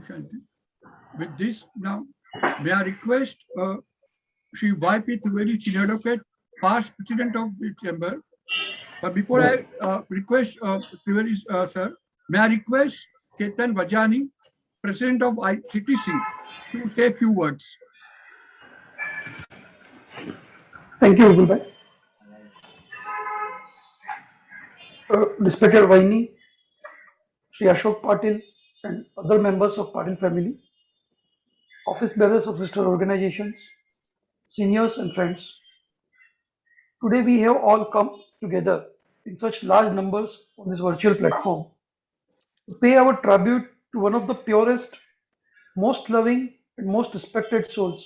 Shanti. With this, now, may I request Shri Y.P. Trivedi, Senior Advocate, past President of the Chamber. But before I request Trivedi, sir, may I request Ketan Vajani, President of ICTC, to say a few words. Thank you, Gulbhai. Respected Vaini, Shri Ashok Patil, and other members of Patil family, office bearers of sister organizations, seniors and friends. Today we have all come together in such large numbers on this virtual platform to pay our tribute to one of the purest, most loving, and most respected souls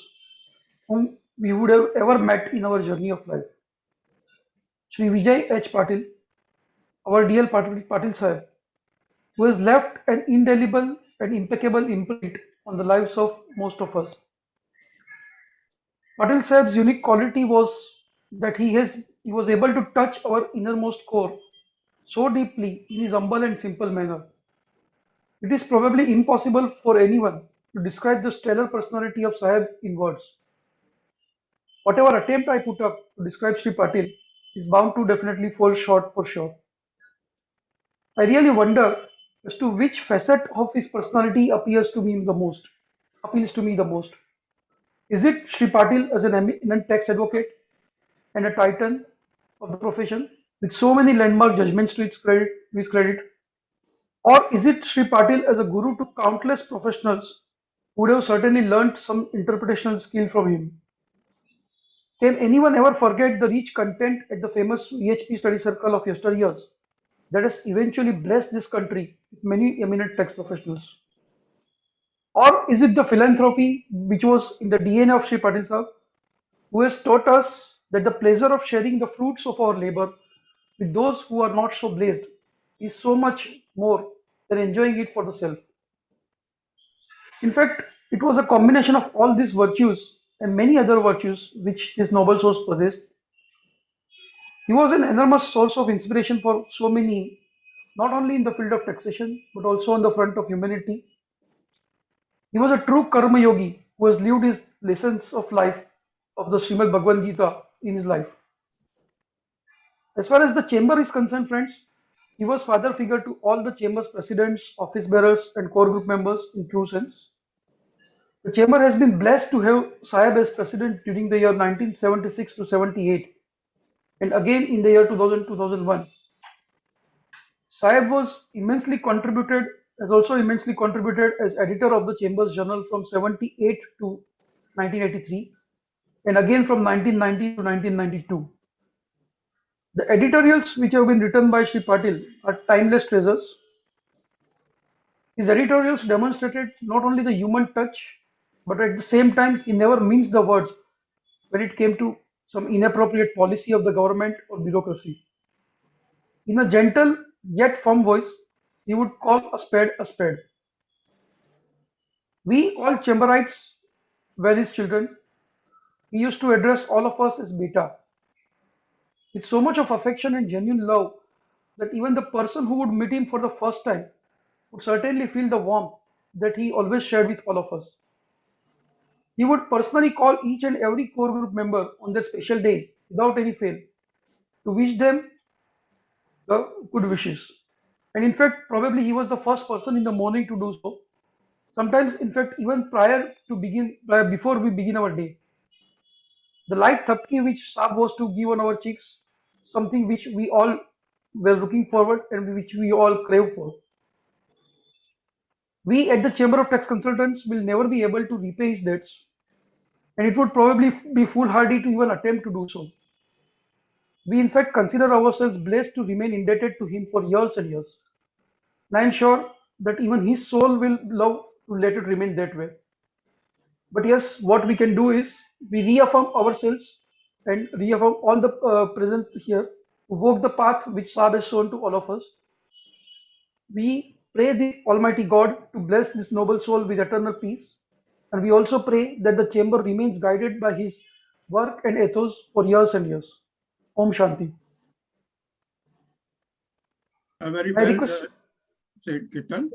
whom we would have ever met in our journey of life. Shri Vijay H. Patil, our dear Patil Sahib, who has left an indelible and impeccable imprint on the lives of most of us. Patil Sahib's unique quality was that he was able to touch our innermost core so deeply in his humble and simple manner. It is probably impossible for anyone to describe the stellar personality of Sahib in words. Whatever attempt I put up to describe Shri Patil is bound to definitely fall short for sure. I really wonder as to which facet of his personality appeals to me the most. Is it Shri Patil as an eminent tax advocate and a titan of the profession with so many landmark judgments to his credit? Or is it Shri Patil as a guru to countless professionals who would have certainly learnt some interpretational skill from him? Can anyone ever forget the rich content at the famous VHP study circle of yesteryears that has eventually blessed this country with many eminent tax professionals? Or is it the philanthropy which was in the DNA of Shri Patil Sahib, who has taught us that the pleasure of sharing the fruits of our labor with those who are not so blessed is so much more than enjoying it for the self? In fact, it was a combination of all these virtues and many other virtues which this noble soul possessed. He was an enormous source of inspiration for so many, not only in the field of taxation, but also on the front of humanity. He was a true karma yogi who has lived his lessons of life of the Srimad Bhagavad Gita in his life. As far as the chamber is concerned, friends, he was father figure to all the chamber's presidents, office bearers, and core group members in true sense. The chamber has been blessed to have Sahib as president during the year 1976 to 78, and again in the year 2000-2001. Sahib has also immensely contributed as editor of the Chamber's Journal from 78 to 1983, and again from 1990 to 1992. The editorials which have been written by Shri Patil are timeless treasures. His editorials demonstrated not only the human touch, but at the same time he never minced the words when it came to some inappropriate policy of the government or bureaucracy. In a gentle yet firm voice, he would call a spade a spade. We all Chamberites were his children. He used to address all of us as beta, with so much of affection and genuine love that even the person who would meet him for the first time would certainly feel the warmth that he always shared with all of us. He would personally call each and every core group member on their special days without any fail to wish them the good wishes. And in fact, probably he was the first person in the morning to do so. Sometimes, in fact, even before we begin our day. The light thapki which Saab was to give on our cheeks, something which we all were looking forward and which we all crave for. We at the Chamber of Tax Consultants will never be able to repay his debts, and it would probably be foolhardy to even attempt to do so. We in fact consider ourselves blessed to remain indebted to him for years and years. And I am sure that even his soul will love to let it remain that way. But yes, what we can do is we reaffirm ourselves and reaffirm all the present here to walk the path which Saab has shown to all of us. We pray the Almighty God to bless this noble soul with eternal peace, and we also pray that the chamber remains guided by his work and ethos for years and years. Om Shanti. Very well said, Ketan.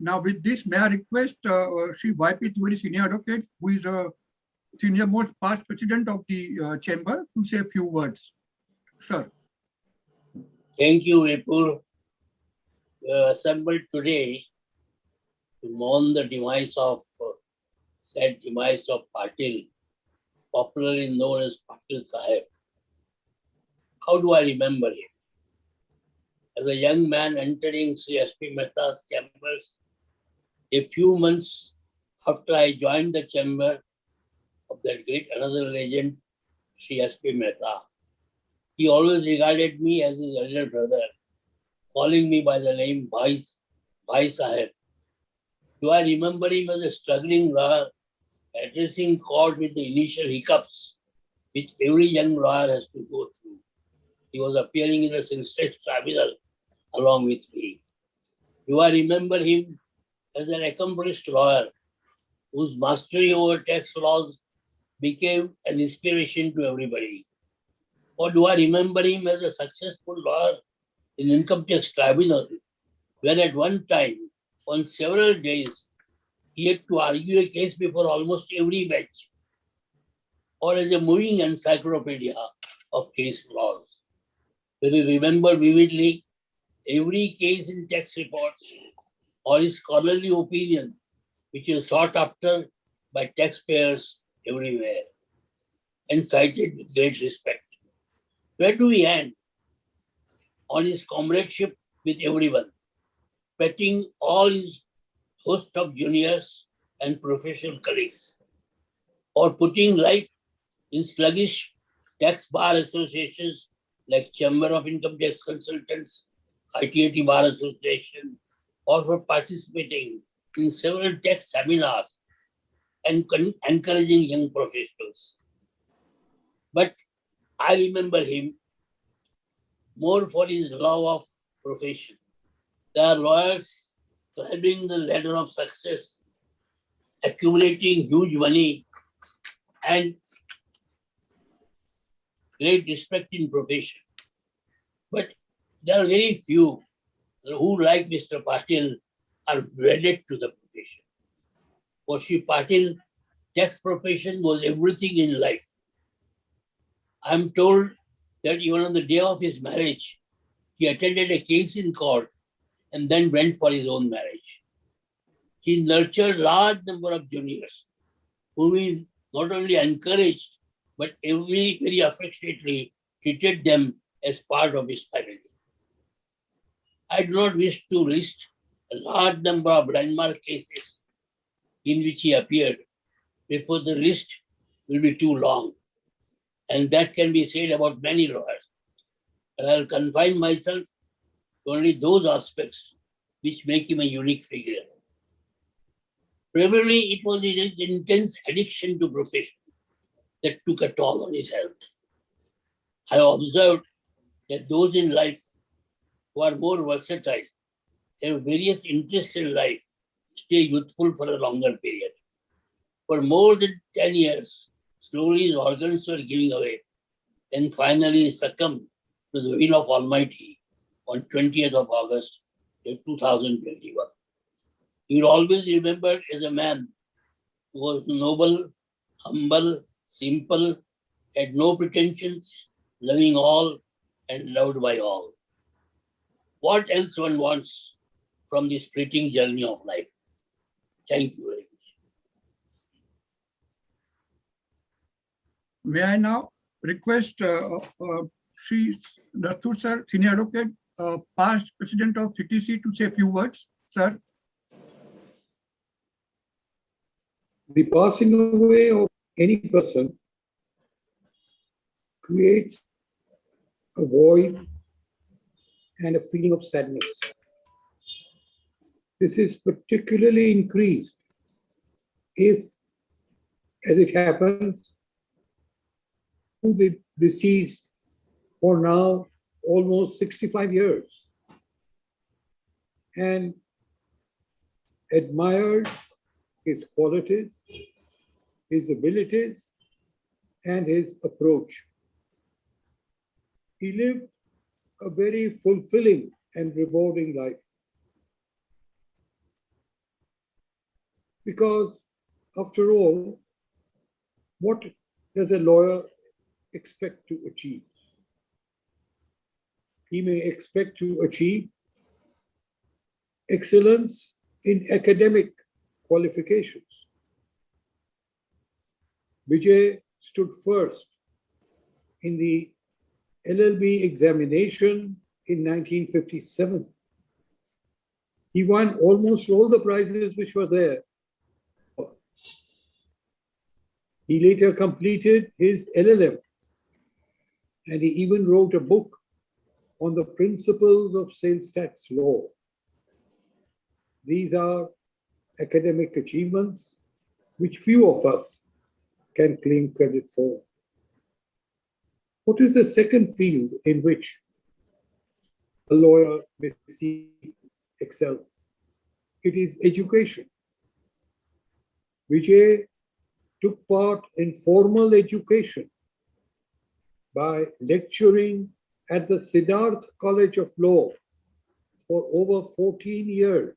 Now with this, may I request Shri YP Tiwari, senior advocate, who is a senior most past president of the chamber, to say a few words. Sir. Thank you, Vipul. We are assembled today to mourn the demise of, sad demise of Patil, popularly known as Patil Sahib. How do I remember him? As a young man entering Sri S.P. Mehta's chambers, a few months after I joined the chamber of that great another legend, Sri S.P. Mehta, he always regarded me as his elder brother, calling me by the name Bhai Sahib. Do I remember him as a struggling lawyer, addressing court with the initial hiccups which every young lawyer has to go through? He was appearing in the Silstate tribunal along with me. Do I remember him as an accomplished lawyer whose mastery over tax laws became an inspiration to everybody? Or do I remember him as a successful lawyer in income tax tribunal, where at one time, on several days, he had to argue a case before almost every bench, or as a moving encyclopedia of case laws? Will you remember vividly every case in tax reports or his scholarly opinion, which is sought after by taxpayers everywhere and cited with great respect? Where do we end? On his comradeship with everyone, petting all his host of juniors and professional colleagues, or putting life in sluggish tax bar associations like Chamber of Income Tax Consultants, ITAT Bar Association, or for participating in several tax seminars and encouraging young professionals. But I remember him more for his love of profession. There are lawyers climbing the ladder of success, accumulating huge money and great respect in profession. But there are very few who, like Mr. Patil, are wedded to the profession. For Shri Patil, tax profession was everything in life. I am told that even on the day of his marriage, he attended a case in court and then went for his own marriage. He nurtured a large number of juniors, whom he not only encouraged, but very affectionately treated them as part of his family. I do not wish to list a large number of landmark cases in which he appeared, because the list will be too long. And that can be said about many lawyers. But I will confine myself to only those aspects which make him a unique figure. Probably it was his intense addiction to profession that took a toll on his health. I have observed that those in life who are more versatile, have various interests in life, stay youthful for a longer period. For more than 10 years, slowly his organs were giving away, and finally succumbed to the will of Almighty on 20th of August 2021. He will always be remembered as a man who was noble, humble, simple, had no pretensions, loving all and loved by all. What else one wants from this fleeting journey of life? Thank you very much. May I now request Shri Rathur sir, senior advocate, past president of CTC, to say a few words, sir. The passing away of any person creates a void and a feeling of sadness. This is particularly increased if, as it happens, the deceased for now almost 65 years and admired his qualities, his abilities, and his approach. He lived a very fulfilling and rewarding life. Because after all, what does a lawyer expect to achieve? He may expect to achieve excellence in academic qualifications. Vijay stood first in the LLB examination in 1957. He won almost all the prizes which were there. He later completed his LLM, and he even wrote a book on the principles of sales tax law. These are academic achievements which few of us can claim credit for. What is the second field in which a lawyer may excel? It is education. Vijay took part in formal education by lecturing at the Siddharth College of Law for over 14 years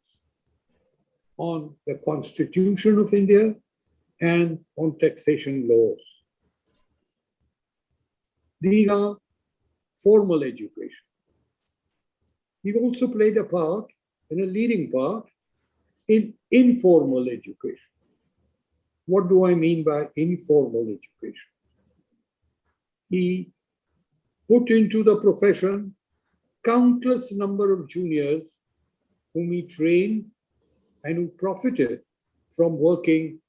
on the Constitution of India and on taxation laws. These are formal education. He also played a part, and a leading part, in informal education. What do I mean by informal education? He put into the profession countless number of juniors whom he trained and who profited from working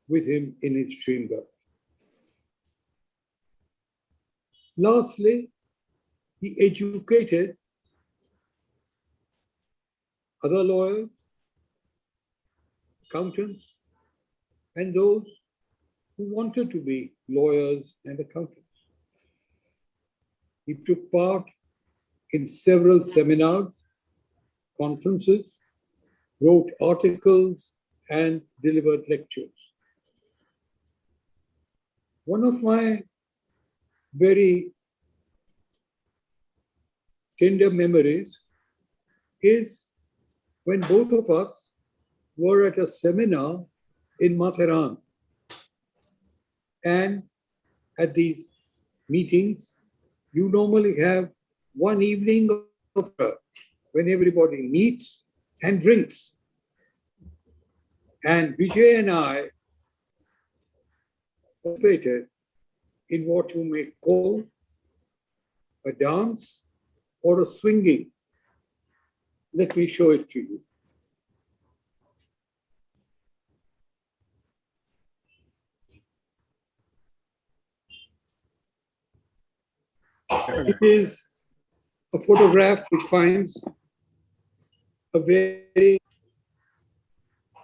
with him in his chamber. Lastly, he educated other lawyers, accountants, and those who wanted to be lawyers and accountants. He took part in several seminars, conferences, wrote articles, and delivered lectures. One of my very tender memories is when both of us were at a seminar in Matharan. And at these meetings, you normally have one evening of when everybody meets and drinks. And Vijay and I participated in what you may call a dance or a swinging. Let me show it to you. It is a photograph which finds a very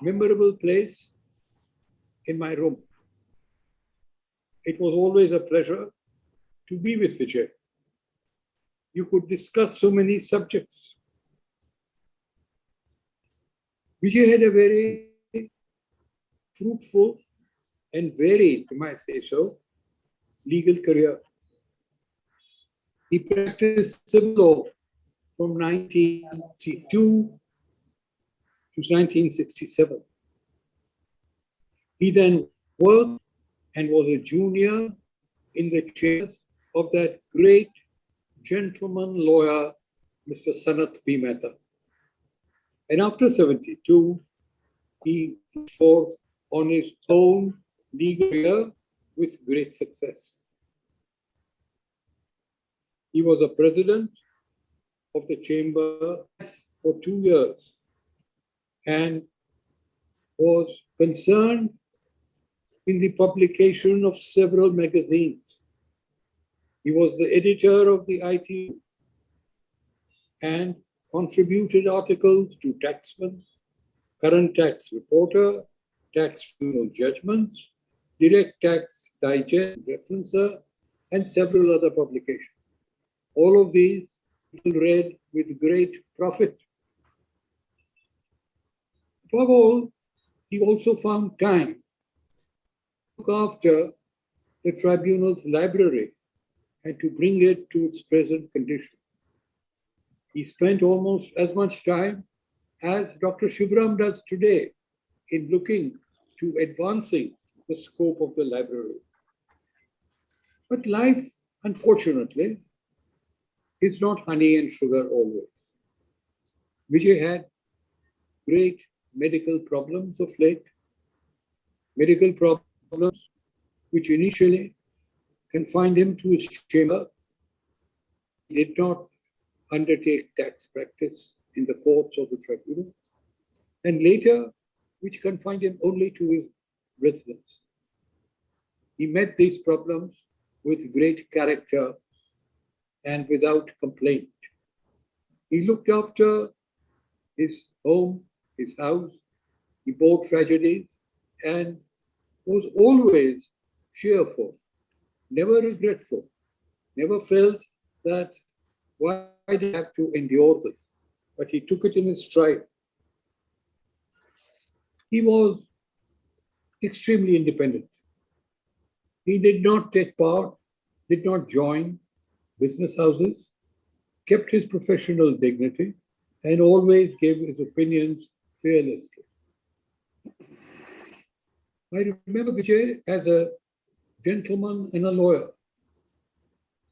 memorable place in my room. It was always a pleasure to be with Vijay. You could discuss so many subjects. Vijay had a very fruitful and varied, you might say so, legal career. He practiced civil law from 1962 to 1967. He then worked and was a junior in the chairs of that great gentleman lawyer, Mr. Sanat B. Mehta. And after 72, he went forth on his own legal career with great success. He was a president of the chamber for 2 years and was concerned in the publication of several magazines. He was the editor of the ITU and contributed articles to Taxman, Current Tax Reporter, Tax Tribunal Judgments, Direct Tax Digest, Referencer, and several other publications. All of these people read with great profit. Above all, he also found time to look after the tribunal's library and to bring it to its present condition. He spent almost as much time as Dr. Shivram does today in looking to advancing the scope of the library. But life, unfortunately, is not honey and sugar always. Vijay had great medical problems of late, medical problems which initially confined him to his chamber. He did not undertake tax practice in the courts of the tribunal, and later, which confined him only to his residence. He met these problems with great character and without complaint. He looked after his home, his house, he bore tragedies and was always cheerful, never regretful, never felt that why did I have to endure this? But he took it in his stride. He was extremely independent. He did not take part, did not join business houses, kept his professional dignity, and always gave his opinions fearlessly. I remember Vijay as a gentleman and a lawyer,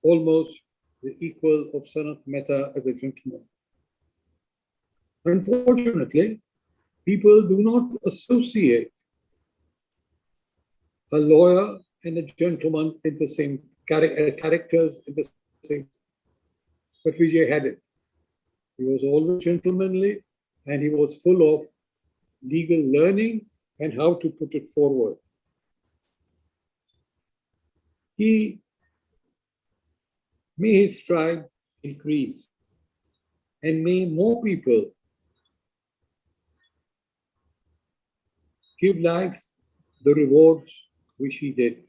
almost the equal of Sanat Mehta as a gentleman. Unfortunately, people do not associate a lawyer and a gentleman in the same characters in the same. But Vijay had it. He was always gentlemanly and he was full of legal learning and how to put it forward. May his stride increase and may more people give life the rewards which he did.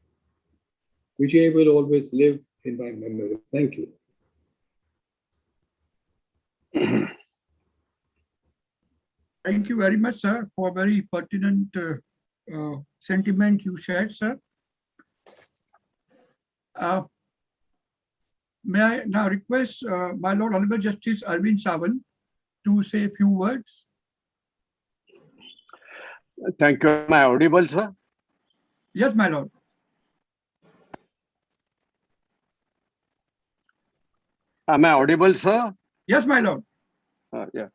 Vijay will always live in my memory. Thank you. Thank you very much, sir, for very pertinent sentiment you shared, sir. May I now request my Lord Honorable Justice Arvind Sawant to say a few words? Thank you. Am I audible, sir? Yes, my Lord. Am I audible, sir? Yes, my Lord. Yeah.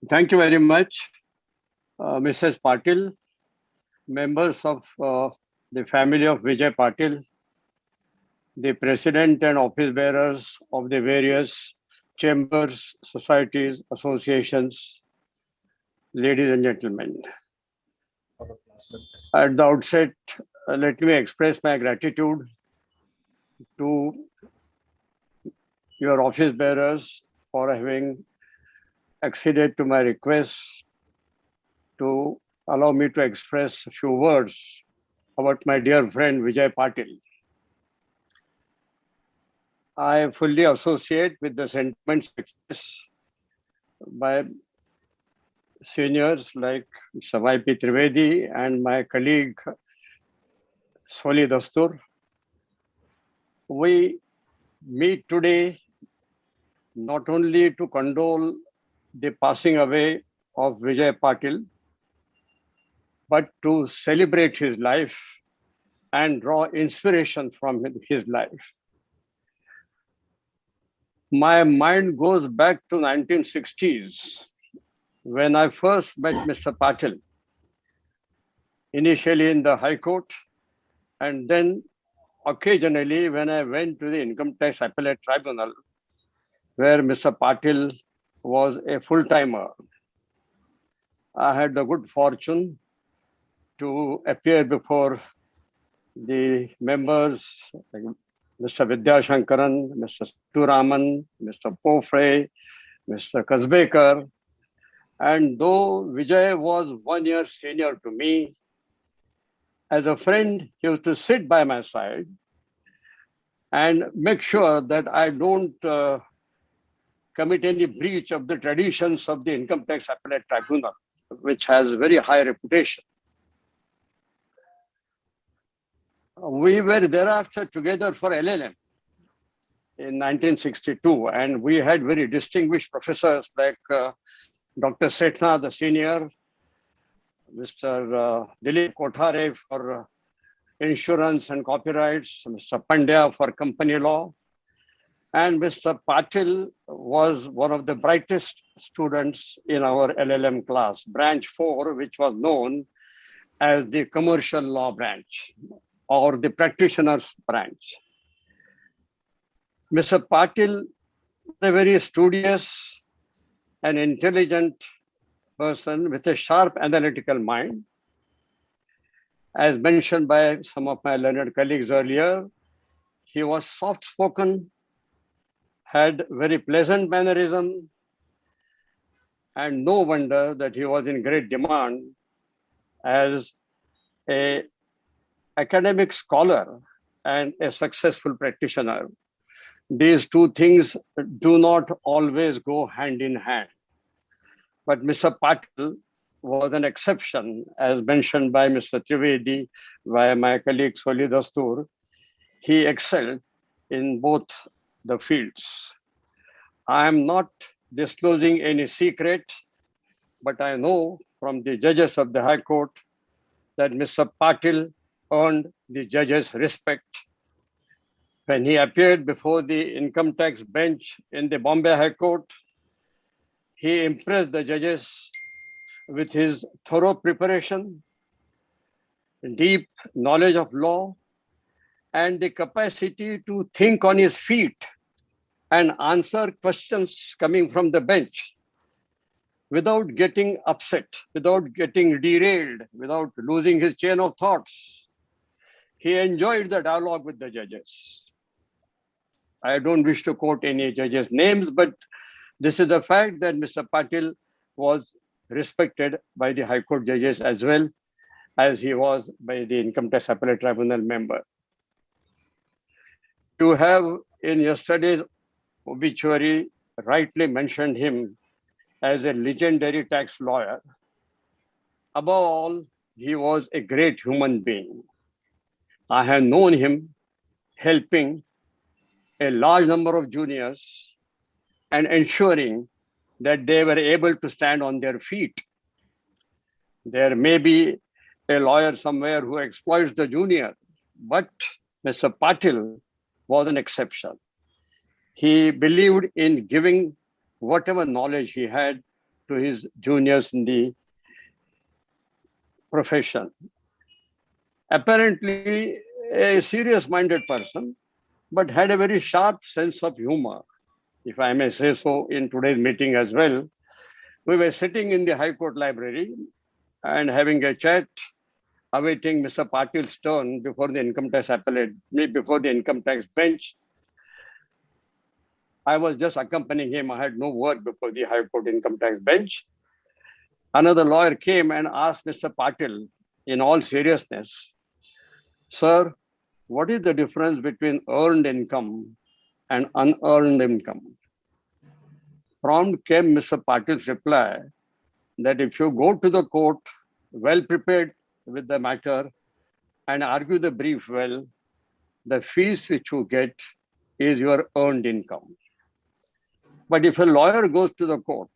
Thank you very much, Mrs. Patil, members of the family of Vijay Patil, the president and office bearers of the various chambers, societies, associations, ladies and gentlemen. At the outset, let me express my gratitude to your office bearers for having acceded to my request to allow me to express a few words about my dear friend Vijay Patil. I fully associate with the sentiments expressed by seniors like Mr. Y.P. Trivedi and my colleague Soli Dastur. We meet today not only to condole the passing away of Vijay Patil, but to celebrate his life and draw inspiration from his life. My mind goes back to 1960s when I first met Mr. Patil, initially in the High Court, and then occasionally when I went to the Income Tax Appellate Tribunal, where Mr. Patil was a full-timer. I had the good fortune to appear before the members, like Mr. Vidyashankaran, Mr. Turaman, Mr. Pofre, Mr. Kasbekar. And though Vijay was 1 year senior to me, as a friend, he used to sit by my side and make sure that I don't commit any breach of the traditions of the Income Tax Appellate Tribunal, which has very high reputation. We were thereafter together for LLM in 1962, and we had very distinguished professors like Dr. Setna, the senior, Mr. Dilip Kothare for insurance and copyrights, Mr. Pandya for company law, and Mr. Patil was one of the brightest students in our LLM class, branch 4, which was known as the commercial law branch or the practitioner's branch. Mr. Patil is a very studious and intelligent person with a sharp analytical mind. As mentioned by some of my learned colleagues earlier, he was soft-spoken, had very pleasant mannerism, and no wonder that he was in great demand as an academic scholar and a successful practitioner. These two things do not always go hand in hand. But Mr. Patil was an exception, as mentioned by Mr. Trivedi, by my colleague Soli Dastur. He excelled in both the fields. I am not disclosing any secret, but I know from the judges of the High Court that Mr. Patil earned the judges' respect. When he appeared before the income tax bench in the Bombay High Court, he impressed the judges with his thorough preparation, deep knowledge of law, and the capacity to think on his feet and answer questions coming from the bench without getting upset, without getting derailed, without losing his chain of thoughts. He enjoyed the dialogue with the judges. I don't wish to quote any judges' names, but this is the fact that Mr. Patil was respected by the High Court judges as well as he was by the Income Tax Appellate Tribunal member. You have in yesterday's obituary rightly mentioned him as a legendary tax lawyer. Above all, he was a great human being. I have known him helping a large number of juniors and ensuring that they were able to stand on their feet. There may be a lawyer somewhere who exploits the junior, but Mr. Patil was an exception. He believed in giving whatever knowledge he had to his juniors in the profession. Apparently a serious-minded person, but had a very sharp sense of humor, if I may say so, in today's meeting as well. We were sitting in the High Court library and having a chat, awaiting Mr. Patil's turn before the income tax appellate, before the income tax bench. I was just accompanying him. I had no work before the High Court income tax bench. Another lawyer came and asked Mr. Patil in all seriousness, "Sir, what is the difference between earned income and unearned income?" Prompt came Mr. Patil's reply that if you go to the court well prepared with the matter and argue the brief well, the fees which you get is your earned income. But if a lawyer goes to the court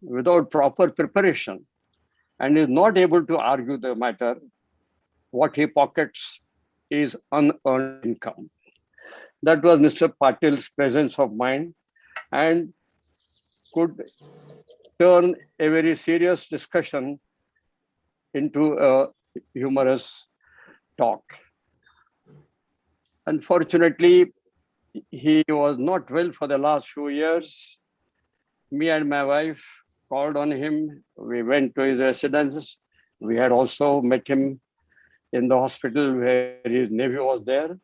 without proper preparation and is not able to argue the matter, what he pockets is unearned income. That was Mr. Patil's presence of mind and could turn a very serious discussion into a humorous talk. Unfortunately, he was not well for the last few years. Me and my wife called on him. We went to his residence. We had also met him in the hospital where his nephew was there.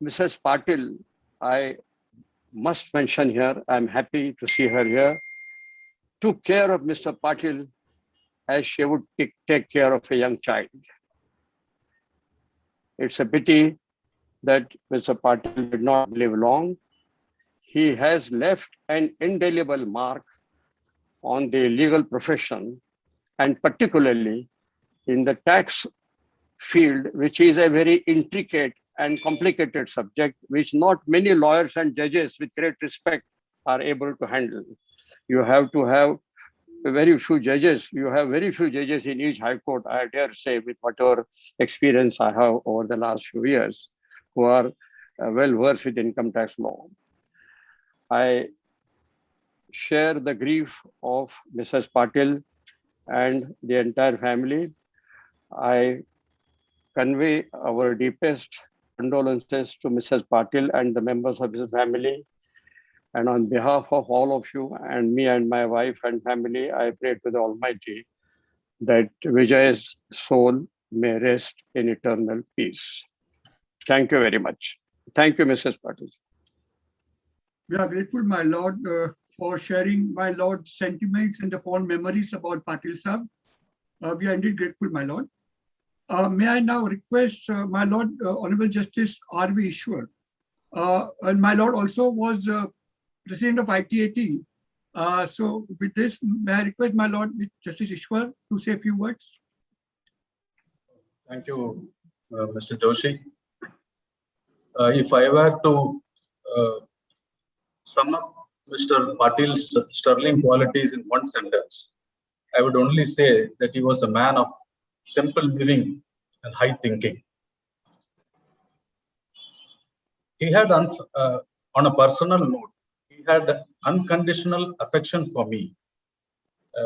Mrs. Patil, I must mention here, I'm happy to see her here, took care of Mr. Patil as she would take care of a young child. It's a pity that Mr. Patil did not live long. He has left an indelible mark on the legal profession and particularly in the tax field, which is a very intricate and complicated subject, which not many lawyers and judges with great respect are able to handle. You have to have very few judges. You have very few judges in each high court, I dare say, with whatever experience I have over the last few years, who are well versed with income tax law. I share the grief of Mrs. Patil and the entire family. I convey our deepest condolences to Mrs. Patil and the members of his family. And on behalf of all of you and me and my wife and family, I pray to the Almighty that Vijay's soul may rest in eternal peace. Thank you very much. Thank you, Mrs. Patil. We are grateful, my lord, for sharing my lord's sentiments and the fond memories about Patil Sahib. We are indeed grateful, my lord. May I now request my lord, Honorable Justice R.V. Ishwar, and my lord also was president of ITAT. So with this, may I request my lord, Justice Ishwar, to say a few words? Thank you, Mr. Joshi. If I were to sum up Mr. Patil's sterling qualities in one sentence, I would only say that he was a man of simple living and high thinking. He had, on a personal note, he had unconditional affection for me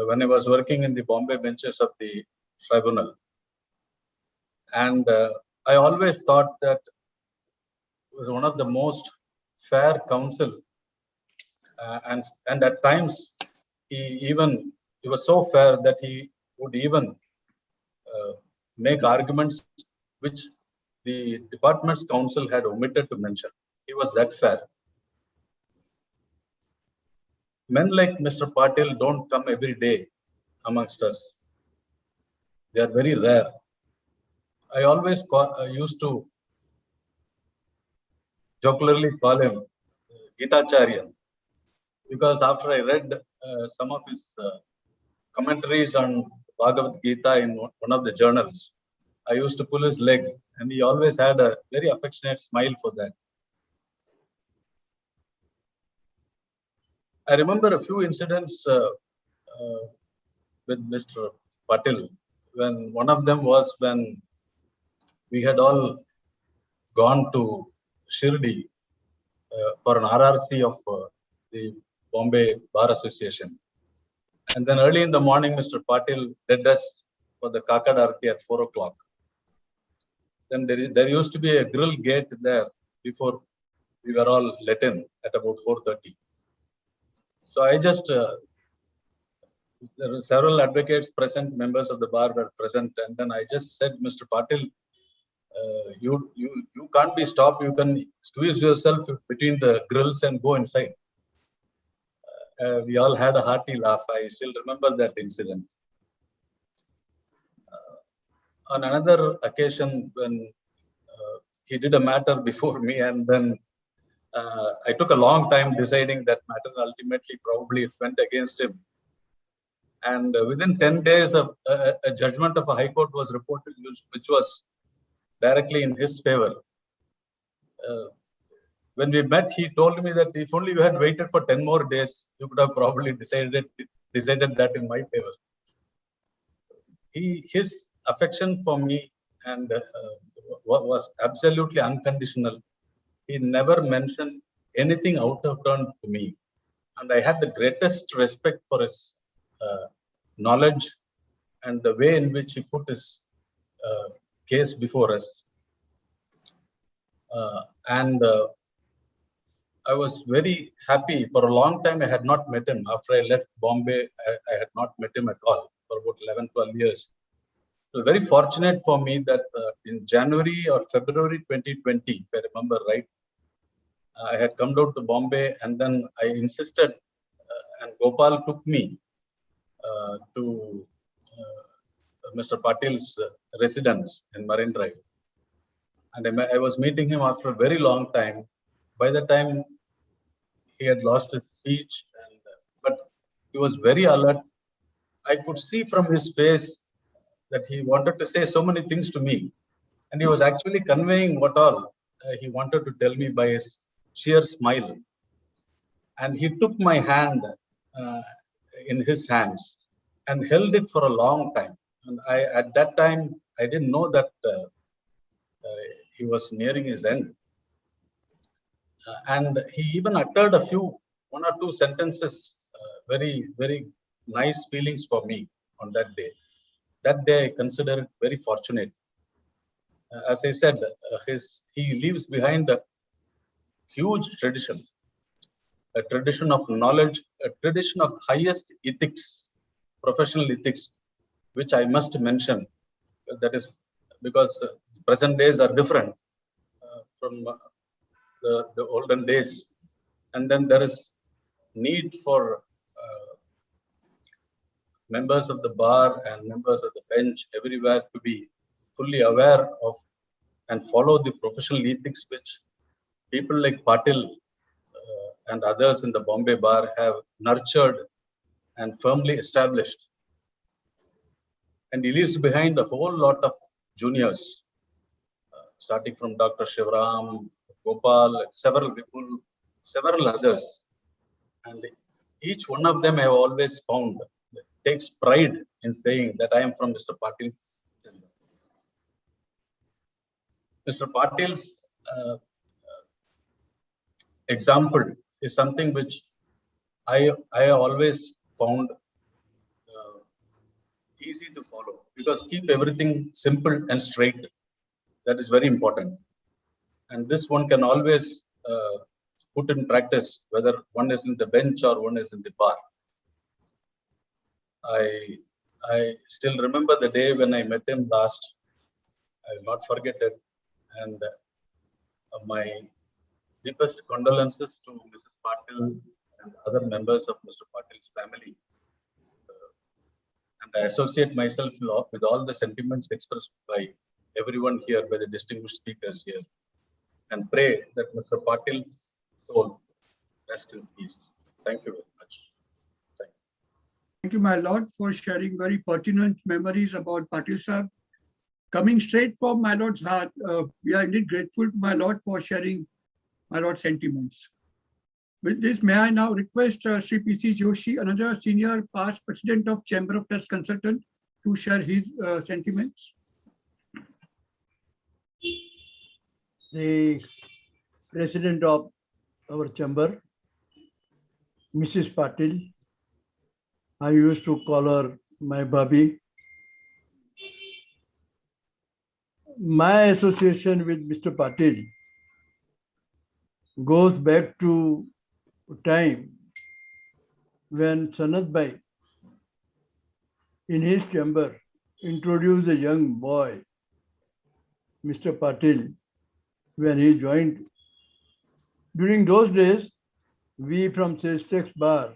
when I was working in the Bombay benches of the tribunal. And I always thought that it was one of the most fair counsel. And at times, he was so fair that he would even make arguments which the department's counsel had omitted to mention. He was that fair. Men like Mr. Patil don't come every day amongst us. They are very rare. I always used to jocularly call him Gitacharyan, because after I read some of his commentaries on Bhagavad Gita in one of the journals, I used to pull his legs, and he always had a very affectionate smile for that. I remember a few incidents with Mr. Patil. When one of them was when we had all gone to Shri for an RRC of the Bombay Bar Association. And then early in the morning, Mr. Patil led us for the Kakad Arati at 4 o'clock. Then there used to be a grill gate there before we were all let in at about 4:30. So I just, there were several advocates present, members of the bar were present, and then I just said, Mr. Patil, you can't be stopped. You can squeeze yourself between the grills and go inside. We all had a hearty laugh. I still remember that incident. On another occasion, when he did a matter before me, and then I took a long time deciding that matter. Ultimately, probably it went against him. And within 10 days, a judgment of a high court was reported, which was directly in his favor. When we met, he told me that if only you had waited for 10 more days, you could have probably decided that in my favor. His affection for me and was absolutely unconditional. He never mentioned anything out of turn to me. And I had the greatest respect for his knowledge and the way in which he put his case before us. I was very happy. For a long time, I had not met him. After I left Bombay, I had not met him at all for about 11, 12 years. It was very fortunate for me that in January or February 2020, if I remember right, I had come down to Bombay, and then I insisted, and Gopal took me to Mr. Patil's residence in Marine Drive. And I was meeting him after a very long time. By the time he had lost his speech, but he was very alert. I could see from his face that he wanted to say so many things to me. And he was actually conveying what all he wanted to tell me by his sheer smile. And he took my hand in his hands. and held it for a long time. And at that time, I didn't know that he was nearing his end. And he even uttered one or two sentences, very nice feelings for me on that day. That day, I consider it very fortunate. As I said, he leaves behind a huge tradition, a tradition of knowledge, a tradition of highest ethics, professional ethics, which I must mention. That is because present days are different from the olden days. And then there is need for members of the bar and members of the bench everywhere to be fully aware of and follow the professional ethics which people like Patil and others in the Bombay bar have nurtured and firmly established. And he leaves behind a whole lot of juniors, starting from Dr. Shivram, Gopal, several people, several others. And each one of them I have always found takes pride in saying that I am from Mr. Patil's chamber. Mr. Patil's example is something which I always found easy to follow, because keep everything simple and straight. That is very important. And this one can always put in practice, whether one is in the bench or one is in the bar. I still remember the day when I met him last. I will not forget it. And my deepest condolences to Mrs. Patil and other members of Mr. Patil's family. And I associate myself with all the sentiments expressed by everyone here, by the distinguished speakers here, and pray that Mr. Patil's soul rest in peace. Thank you very much. Thank you, my lord, for sharing very pertinent memories about Patil Sahib. Coming straight from my lord's heart, we are indeed grateful to my lord for sharing my lord's sentiments. With this, may I now request Shri P.C. Joshi, another senior past president of Chamber of Tax Consultant, to share his sentiments. The president of our chamber, Mrs. Patil, I used to call her my Babi. My association with Mr. Patil goes back to time when Sanat Bhai in his chamber introduced a young boy, Mr. Patil, when he joined. During those days, we from Sales Tax Bar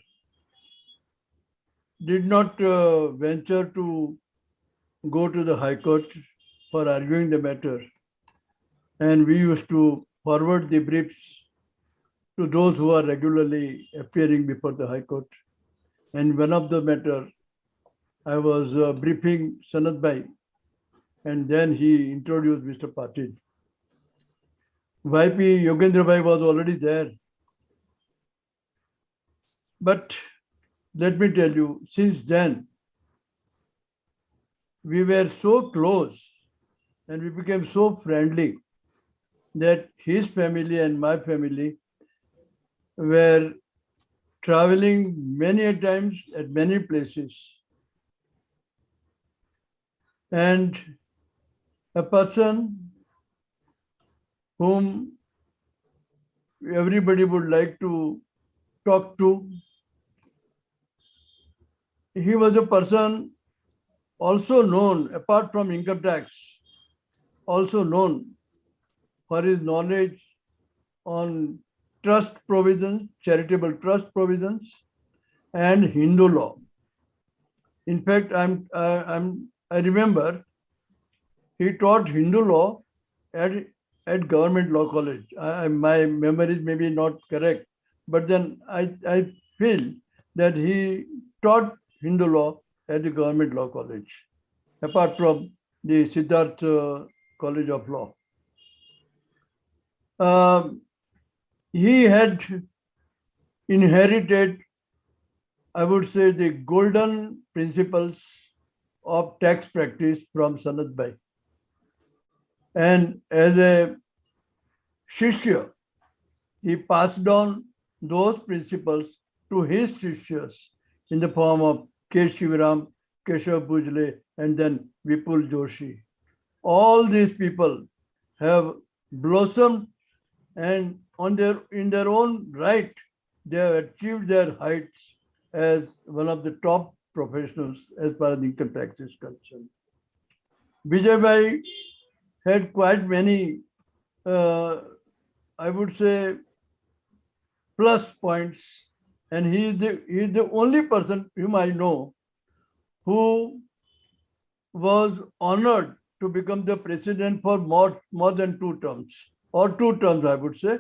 did not venture to go to the High Court for arguing the matter. And we used to forward the briefs to those who are regularly appearing before the High Court. And one of the matter, I was briefing Sanat Bhai, and then he introduced Mr. Patil. YP Yogendra Bhai was already there. But let me tell you, since then, we were so close and we became so friendly that his family and my family were traveling many a times at many places. And a person whom everybody would like to talk to, he was a person also known, apart from income tax, also known for his knowledge on trust provisions, charitable trust provisions, and Hindu law. In fact, I remember he taught Hindu law at Government Law College. My memory is maybe not correct, but then I feel that he taught Hindu law at the Government Law College, apart from the Siddharth College of Law. He had inherited I would say, the golden principles of tax practice from Sanat Bhai. And as a Shishya, he passed on those principles to his Shishyas in the form of K. Shivaram, Keshav Bujle, and then Vipul Joshi. All these people have blossomed, and in their own right, they have achieved their heights as one of the top professionals as far as income tax is concerned. Vijay Bhai had quite many, I would say, plus points, and he is the only person whom I know who was honored to become the president for more than 2 terms, or 2 terms, I would say.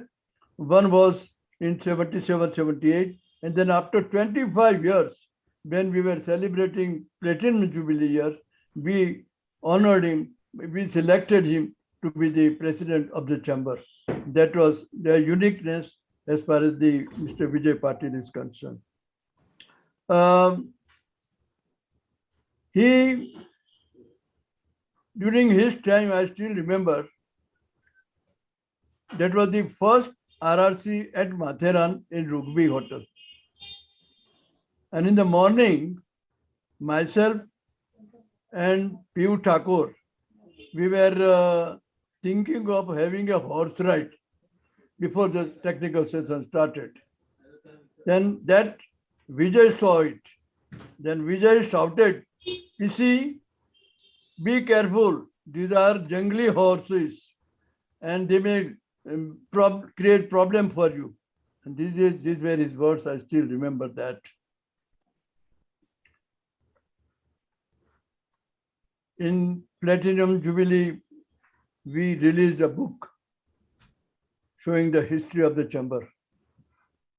One was in 77, 78, and then after 25 years, when we were celebrating Platinum Jubilee year, we honored him, we selected him to be the president of the chamber. That was their uniqueness as far as the Mr. Vijay Patil is concerned. During his time, I still remember, that was the first RRC at Matheran in Rugby Hotel. And in the morning, myself and Piyu Thakur, we were thinking of having a horse ride before the technical session started. Then that Vijay saw it. Then Vijay shouted, "PC, be careful. These are jungly horses, and they may create problem for you." And these were his words. I still remember that. In Platinum Jubilee, we released a book showing the history of the chamber.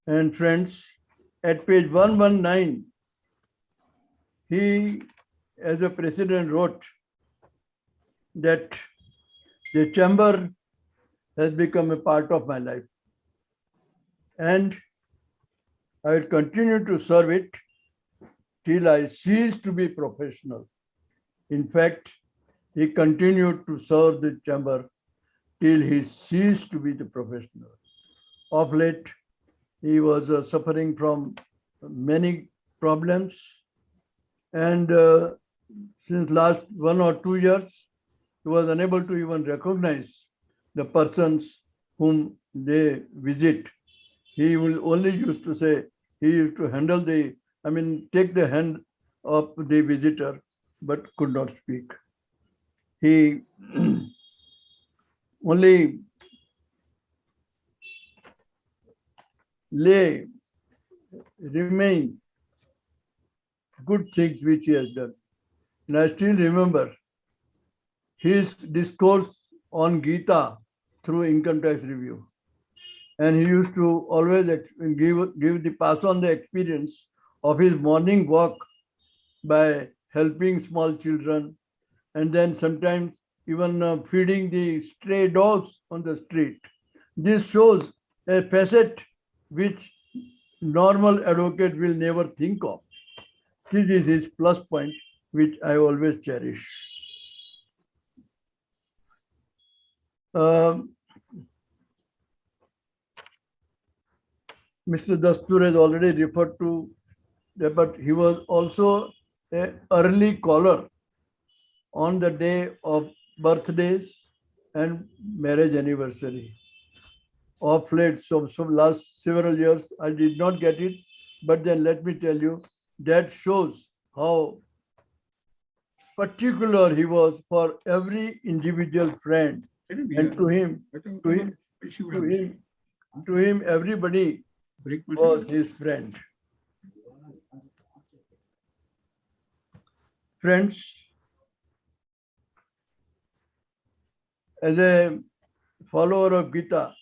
And friends, at page 119, he, as a president, wrote that the chamber has become a part of my life, and I will continue to serve it till I cease to be professional. In fact, he continued to serve the chamber till he ceased to be the professional. Of late, he was suffering from many problems, and since last 1 or 2 years, he was unable to even recognize the persons whom they visit. He will only used to say, he used to handle take the hand of the visitor, but could not speak. He only remain good things which he has done. And I still remember his discourse on Gita through income tax review. And he used to always pass on the experience of his morning walk by helping small children, and then sometimes even feeding the stray dogs on the street. This shows a facet which normal advocate will never think of. This is his plus point, which I always cherish. Mr. Dastur has already referred to that, but he was also an early caller on the day of birthdays and marriage anniversary. Of late, so last several years, I did not get it, but then let me tell you, that shows how particular he was for every individual friend. And to him, everybody was his friend. Friends, as a follower of Gita,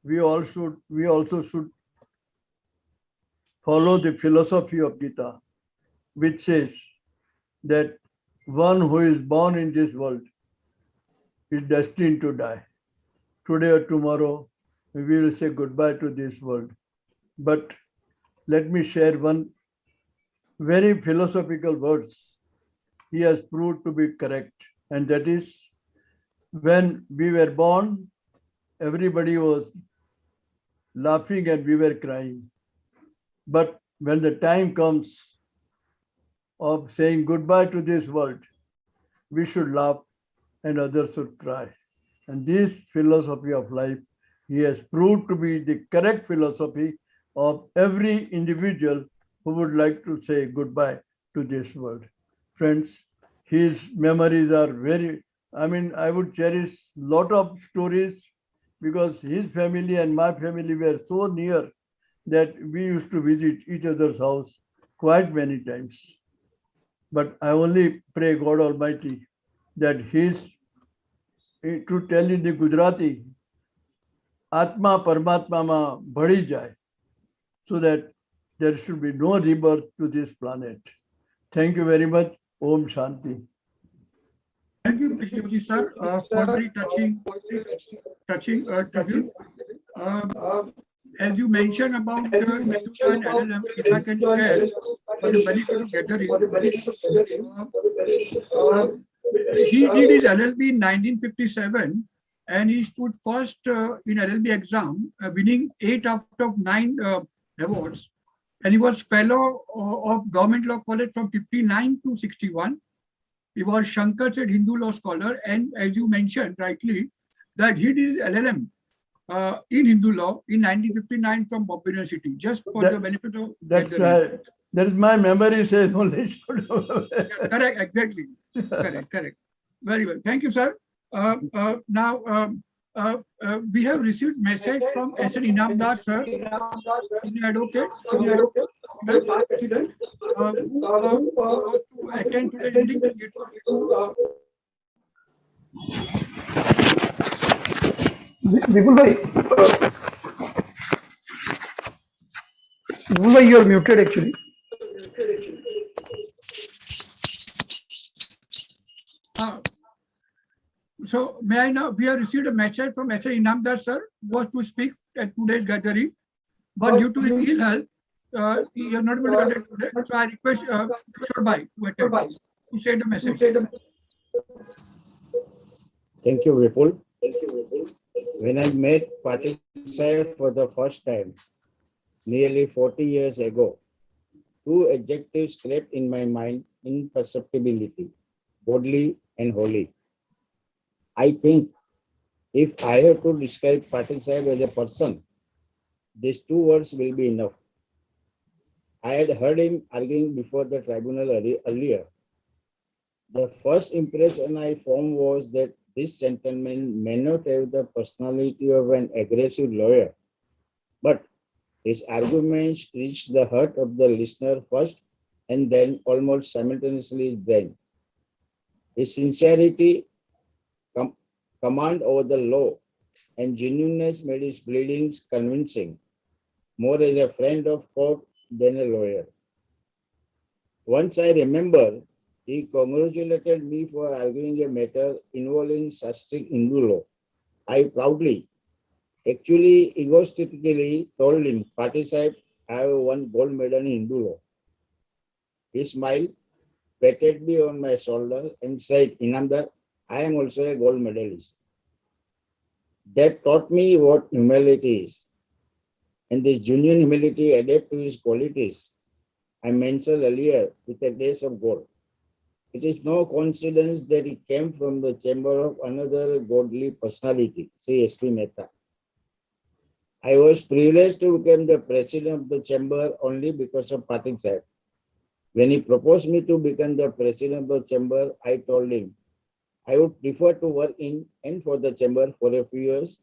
we also should follow the philosophy of Gita, which says that one who is born in this world is destined to die. Today or tomorrow, we will say goodbye to this world. But let me share one very philosophical words he has proved to be correct, and that is, when we were born, everybody was laughing and we were crying. But when the time comes of saying goodbye to this world, we should laugh and others should cry. And this philosophy of life, he has proved to be the correct philosophy of every individual who would like to say goodbye to this world. Friends, his memories are very, I would cherish lot of stories because his family and my family were so near that we used to visit each other's house quite many times. But I only pray God Almighty that his, to tell in the Gujarati, Atma Paramatma ma bhadi jai, so that there should be no rebirth to this planet. Thank you very much. Om Shanti. Thank you, Shri sir, for very touching tribute. As you mentioned about the Hindu and LLM, if I can share for the benefit of gathering, he did his LLB in 1957 and he stood first in LLB exam, winning 8 out of 9 awards. And he was fellow of Government Law College from 59 to 61. He was Shankar said Hindu law scholar, and as you mentioned rightly, that he did his LLM in Hindu law in 1959 from Bombay University, just for the benefit of that is my memory says only. Correct, exactly. Correct. Very well. Thank you, sir. Now, we have received message from S.N. Inamdar, sir, senior advocate, who was to attend today's meeting. Vipul bhai, you are muted actually. So may I know, we have received a message from S.A. Inamdar, sir, who was to speak at today's gathering, but due to his ill health, he has not been able to attend today. So I request Kishore Bhai to attend, to say the message. Thank you, Vipul. When I met Patil Sahib for the first time, nearly 40 years ago, 2 adjectives slept in my mind: imperceptibility, godly and holy. I think if I have to describe Patil Sahib as a person, these 2 words will be enough. I had heard him arguing before the tribunal earlier. The first impression I formed was that this gentleman may not have the personality of an aggressive lawyer, but his arguments reached the heart of the listener first and then almost simultaneously his brain. His sincerity, command over the law, and genuineness made his pleadings convincing, more as a friend of court than a lawyer. Once I remember, he congratulated me for arguing a matter involving such strict Hindu law. I proudly, actually egotistically, told him, Patil Sahib, I have won gold medal in Hindu law. He smiled, patted me on my shoulder and said, Inamdar, I am also a gold medalist. That taught me what humility is. And this genuine humility added to his qualities I mentioned earlier with a grace of God. It is no coincidence that he came from the chamber of another godly personality, Shri S.P. Mehta. I was privileged to become the president of the chamber only because of Patil Sahib. When he proposed me to become the president of the chamber, I told him I would prefer to work in and for the chamber for a few years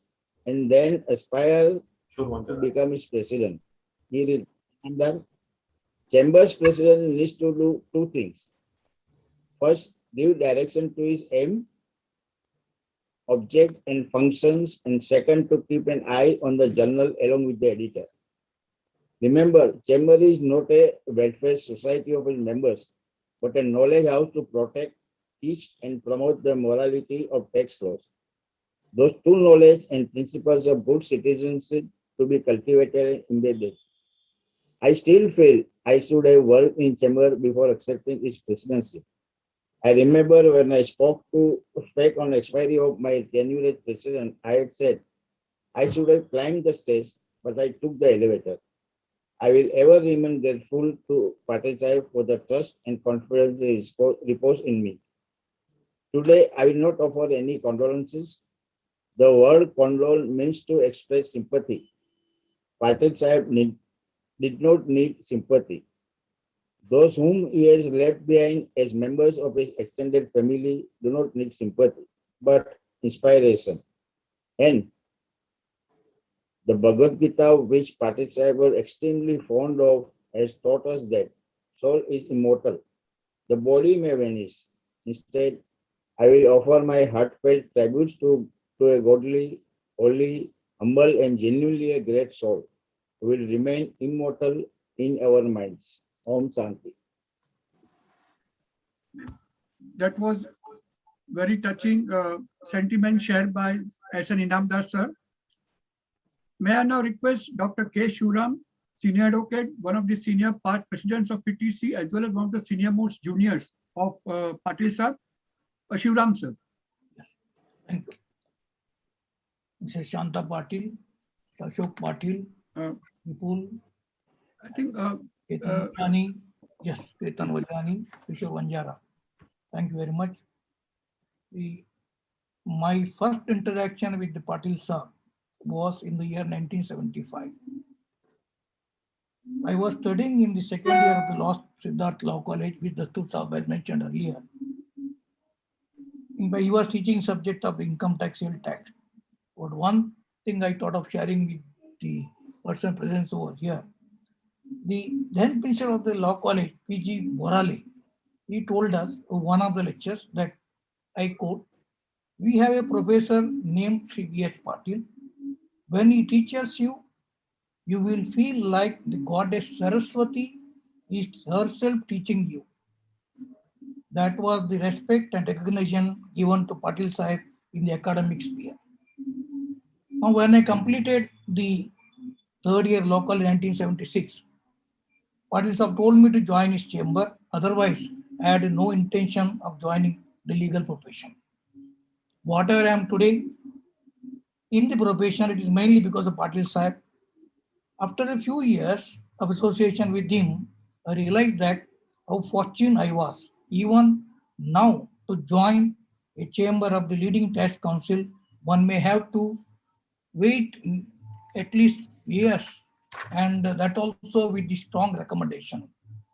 and then aspire to become its president. He remembered, chamber's president needs to do 2 things. First, give direction to his aim, object and functions, and second, to keep an eye on the journal along with the editor. Remember, chamber is not a welfare society of its members, but a knowledge house to protect, teach, and promote the morality of tax laws. Those 2 knowledge and principles of good citizenship to be cultivated and embedded. I still feel I should have worked in chamber before accepting its presidency. I remember when I spoke on expiry of my tenure as president, I had said I should have climbed the stairs, but I took the elevator. I will ever remain grateful to Patil Sahib for the trust and confidence he reposed in me. Today, I will not offer any condolences. The word condole means to express sympathy. Patil Sahib did not need sympathy. Those whom he has left behind as members of his extended family do not need sympathy, but inspiration. And the Bhagavad Gita, which Patil Sahib was extremely fond of, has taught us that soul is immortal. The body may vanish. Instead, I will offer my heartfelt tributes to a godly, holy, humble, and genuinely a great soul who will remain immortal in our minds. Om Shanti. That was very touching sentiment shared by S.N. Inamdas sir. May I now request Dr. K. Shuram, senior advocate, one of the senior past presidents of PTC, as well as one of the senior most juniors of Patil sir. Shuram sir. Thank you. Mrs. Shanta Patil, Ashok Patil, Vipul, I think Ketan Vajani, yes, Ketan Vajani, Kishore Vanjara. Thank you very much. My first interaction with the Patil sir was in the year 1975. I was studying in the second year of the Siddharth Law College, which Dastur Sahib had mentioned earlier. He was teaching subject of income tax, sale tax. But one thing I thought of sharing with the person present over here, the then principal of the law college, P.G. Borale, he told us one of the lectures that, I quote, "We have a professor named Shri V.H. Patil. When he teaches you, you will feel like the goddess Saraswati is herself teaching you." That was the respect and recognition given to Patil Sahib in the academic sphere. Now, when I completed the third year local in 1976, Patil Sahib told me to join his chamber. Otherwise, I had no intention of joining the legal profession. Whatever I am today in the profession, it is mainly because of Patil Sahib. After a few years of association with him, I realized that how fortunate I was, even now, to join a chamber of the leading tax council. One may have to wait at least years, and that also with the strong recommendation.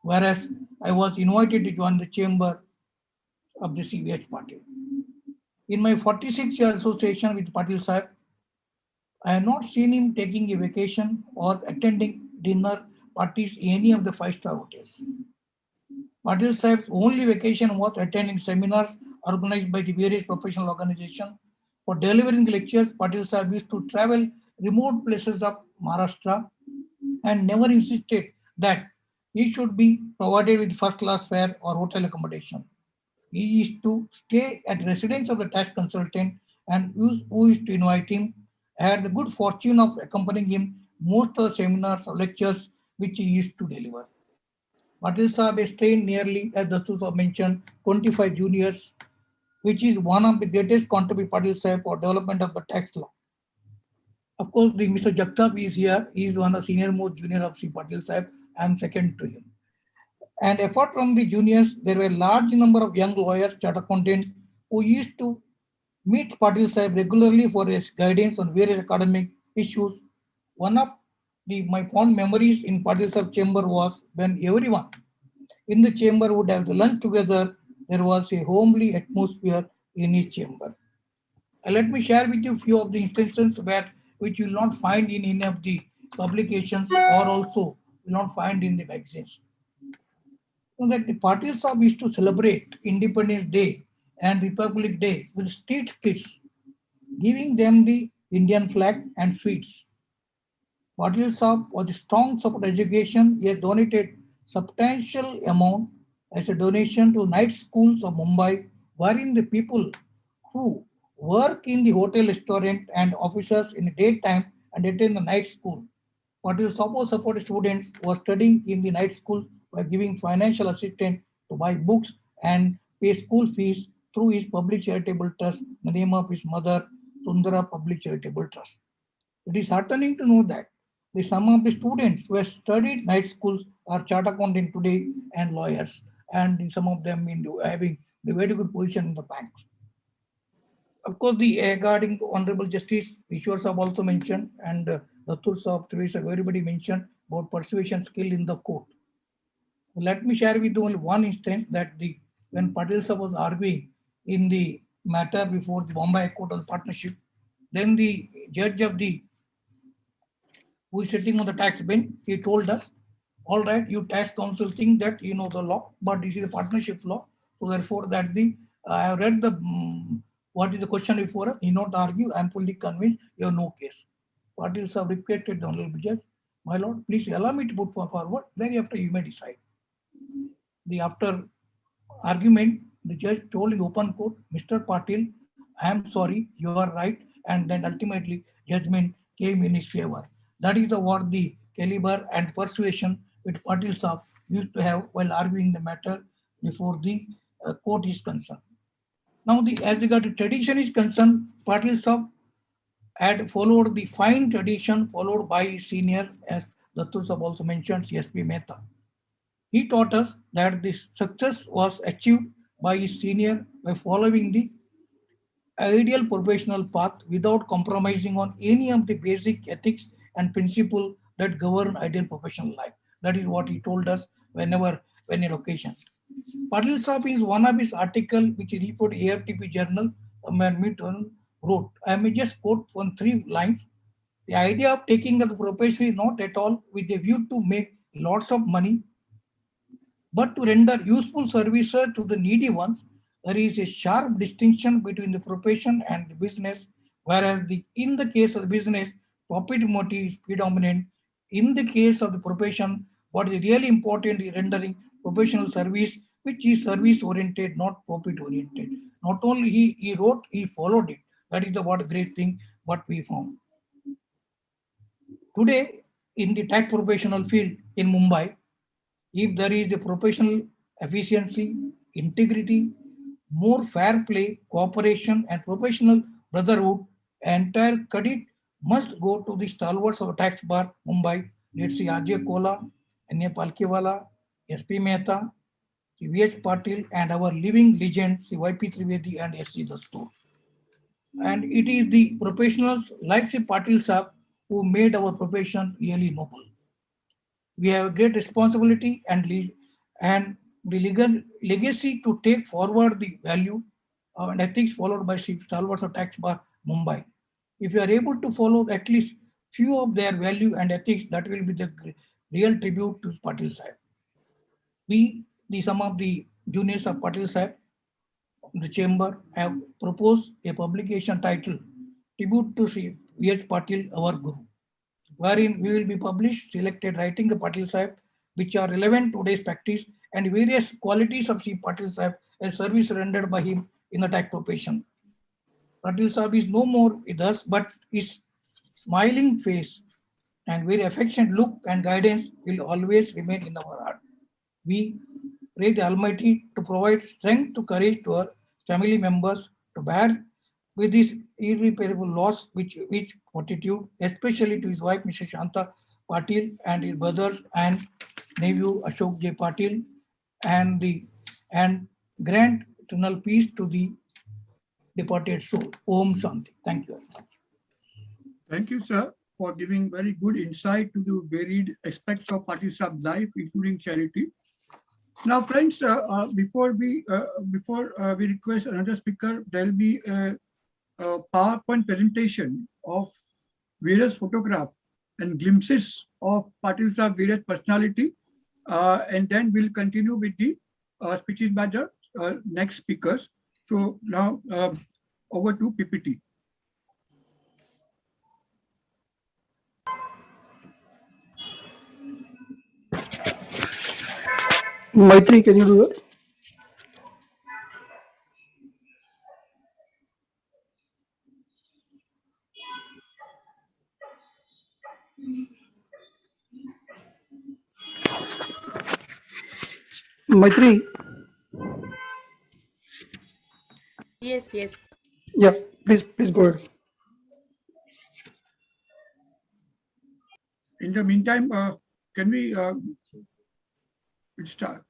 Whereas I was invited to join the chamber of the CVH party. In my 46-year association with Patil Sahib, I have not seen him taking a vacation or attending dinner parties in any of the five-star hotels. Patil Sahib's only vacation was attending seminars organized by the various professional organizations. For delivering the lectures, Patil Sahib used to travel remote places of Maharashtra and never insisted that he should be provided with first-class fare or hotel accommodation. He used to stay at residence of the tax consultant and who used to invite him. I had the good fortune of accompanying him most of the seminars or lectures which he used to deliver. Patil Sahib has trained nearly, as Dastu Sahib mentioned, 25 juniors, which is one of the greatest contribution Patil Sahib for development of the tax law. Of course, the Mr. Jagtap is here. He is one of the senior most junior of Sri Patil Sahib. I am second to him. And apart from the juniors, there were a large number of young lawyers, chartered accountants, who used to meet Patil Sahib regularly for his guidance on various academic issues. One of my fond memories in Patil Sahib chamber was when everyone in the chamber would have the lunch together. There was a homely atmosphere in each chamber. Let me share with you a few of the instances which you will not find in any of the publications or also will not find in the magazines. That the Patil Sahib used to celebrate Independence Day and Republic Day with street kids, giving them the Indian flag and sweets. Patil Sahib was a strong support education. He has donated substantial amount as a donation to night schools of Mumbai, wherein the people who work in the hotel, restaurant and officers in the daytime and attend the night school Patil support students who are studying in the night school by giving financial assistance to buy books and pay school fees through his public charitable trust in the name of his mother, Sundara Public Charitable Trust. It is heartening to know that some of the students who have studied night schools are chartered accountant today and lawyers, and some of them into having a very good position in the banks. Of course, the regarding Honorable Justice Ishwar Saab also mentioned, and Datur Saab, everybody mentioned about persuasion skill in the court. Let me share with you only one instance that when Patil Saab was arguing in the matter before the Bombay High Court on partnership, then the judge of the who is sitting on the tax bench, he told us, all right, you tax counsel think that you know the law, but this is a partnership law. So therefore that I have read what is the question before us, he not argue, I am fully convinced you have no case. Patil have requested the honorable judge, my lord, please allow me to put forward, thereafter you may decide. After argument, the judge told in open court, Mr. Patil, I am sorry, you are right, and then ultimately judgment came in his favor. That is what the caliber and persuasion which Patil Saab used to have while arguing the matter before the court is concerned. Now, as regard to tradition is concerned, Patil Saab had followed the fine tradition followed by his senior, as Datur Saab also mentioned, CSP Mehta. He taught us that the success was achieved by his senior by following the ideal professional path without compromising on any of the basic ethics and principles that govern ideal professional life. That is what he told us when an occasion. Patil Saab is one of his article which he reported AFTP journal, Midton wrote. I may just quote from 3 lines. The idea of taking up the profession is not at all with a view to make lots of money, but to render useful services to the needy ones. There is a sharp distinction between the profession and the business, whereas in the case of the business, profit motive is predominant. In the case of the profession, what is really important is rendering professional service, which is service oriented, not profit oriented. Not only he wrote, he followed it. That is the what great thing what we found. Today, in the tax professional field in Mumbai, if there is a professional efficiency, integrity, more fair play, cooperation, and professional brotherhood, entire credit must go to the stalwarts of tax bar Mumbai. Let's see Ajay Kola, Anya Palkewala, SP Mehta, VH Patil, and our living legends, YP Trivedi and SC Dastur. And it is the professionals like Sri Patil Saab who made our profession really noble. We have a great responsibility and the legal legacy to take forward the value and ethics followed by stalwarts of tax bar Mumbai. If you are able to follow at least few of their value and ethics, that will be the real tribute to Patil Sahib. Some of the juniors of Patil Sahib, the chamber have proposed a publication titled Tribute to Sri V.H. Patil, our Guru, wherein we will be published selected writing the Patil Sahib, which are relevant to today's practice and various qualities of Sri Patil Sahib as service rendered by him in the tax profession. Patil Sahib is no more with us, but his smiling face and very affectionate look and guidance will always remain in our heart. We pray the Almighty to provide strength to courage to our family members to bear with this irreparable loss which fortitude, especially to his wife, Mrs. Shanta Patil, and his brothers and nephew Ashok J. Patil, and grant eternal peace to the departed soul. Om Shanti. Thank you very much. Thank you, sir, for giving very good insight to the varied aspects of Patil Saab's life, including charity. Now, friends, before we request another speaker, there will be a PowerPoint presentation of various photographs and glimpses of Patil Saab various personality, and then we'll continue with the speeches by the next speakers. So now over to PPT. Maitri, can you do that? Maitri, Yes, yes. yeah, please go ahead. In the meantime, can we start?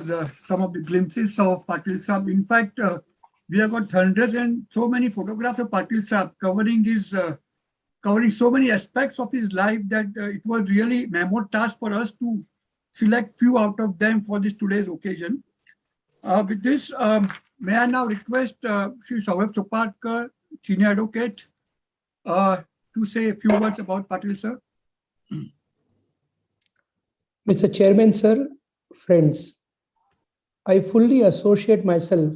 was some of the glimpses of Patil Saab. In fact, we have got hundreds and so many photographs of Patil Saab covering his covering so many aspects of his life that it was really mammoth task for us to select few out of them for this today's occasion. With this, may I now request Shri Saurabh Sopadkar, senior advocate, to say a few words about Patil sir. Mr. Chairman, sir, friends, I fully associate myself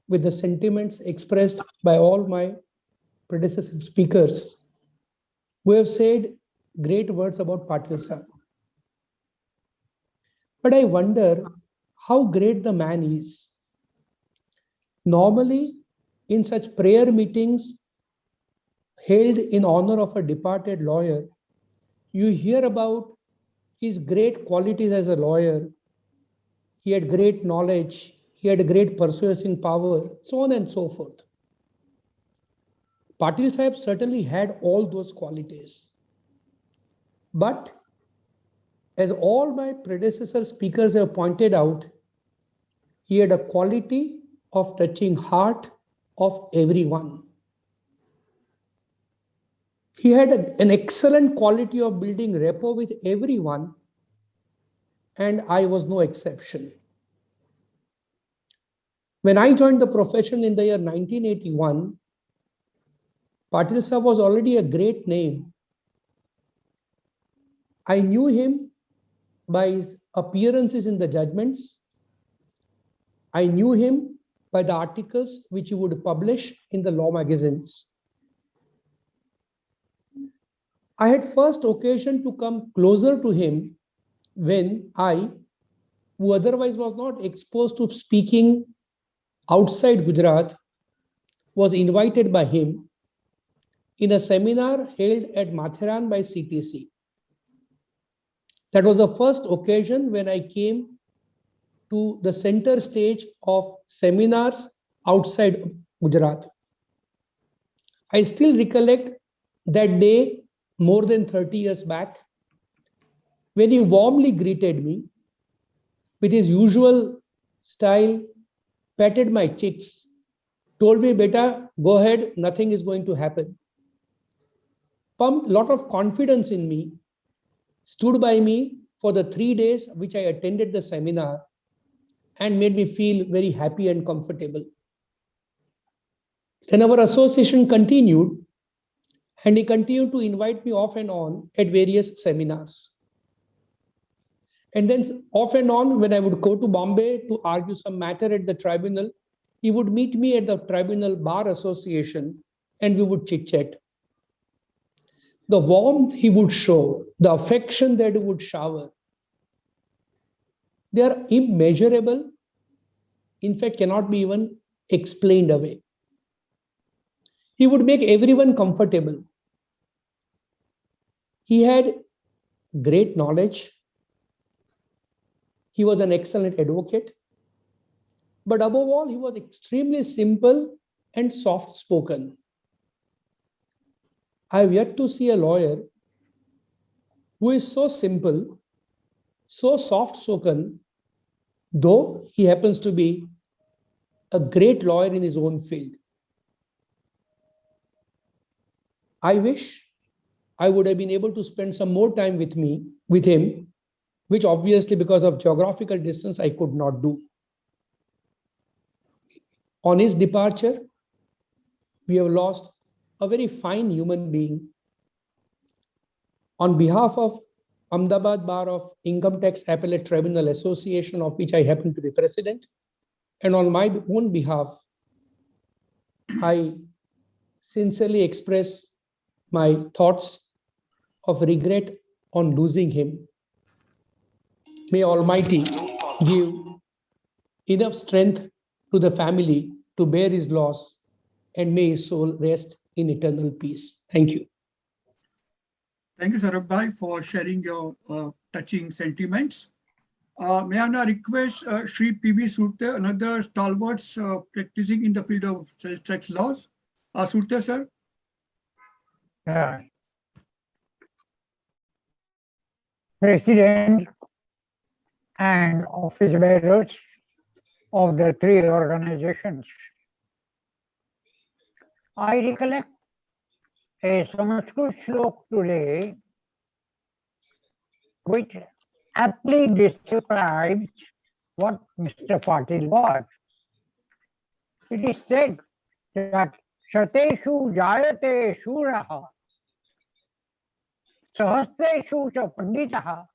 with the sentiments expressed by all my predecessor speakers who have said great words about Patil sir. But I wonder how great the man is. Normally, in such prayer meetings held in honor of a departed lawyer, you hear about his great qualities as a lawyer. He had great knowledge, he had great persuasive power, so on and so forth. Patil Sahib certainly had all those qualities. But as all my predecessor speakers have pointed out, he had a quality of touching heart of everyone. He had an excellent quality of building rapport with everyone, and I was no exception. When I joined the profession in the year 1981, Patil Sahib was already a great name. I knew him by his appearances in the judgments. I knew him by the articles which he would publish in the law magazines. I had first occasion to come closer to him when I, who otherwise was not exposed to speaking outside Gujarat, was invited by him in a seminar held at Matheran by CTC. That was the first occasion when I came to the center stage of seminars outside Gujarat. I still recollect that day more than 30 years back when he warmly greeted me with his usual style, patted my cheeks, told me, "Beta, go ahead, nothing is going to happen." Pumped a lot of confidence in me, stood by me for the 3 days which I attended the seminar, and made me feel very happy and comfortable. Then our association continued, and he continued to invite me off and on at various seminars. And then off and on, when I would go to Bombay to argue some matter at the tribunal, he would meet me at the Tribunal Bar Association and we would chit-chat. The warmth he would show, the affection that he would shower, they are immeasurable, in fact, cannot be even explained away. He would make everyone comfortable. He had great knowledge. He was an excellent advocate. But above all, he was extremely simple and soft-spoken. I have yet to see a lawyer who is so simple, so soft-spoken, though he happens to be a great lawyer in his own field. I wish I would have been able to spend some more time with him, which obviously because of geographical distance, I could not do. On his departure, we have lost a very fine human being. On behalf of Ahmedabad Bar of Income Tax Appellate Tribunal Association, of which I happen to be president, and on my own behalf, I sincerely express my thoughts of regret on losing him. May Almighty give enough strength to the family to bear his loss, and may his soul rest in eternal peace. Thank you. Thank you, Saurabh Bhai, for sharing your touching sentiments. May I now request Shri P.V. Surte, another stalwart practicing in the field of sales tax laws. Surte, sir. President, and office bearers of the three organizations. I recollect a Sanskrit slok today which aptly describes what Mr. Patil was. It is said that Shateshu Jayate Shuraha Sahasreshu cha Panditaha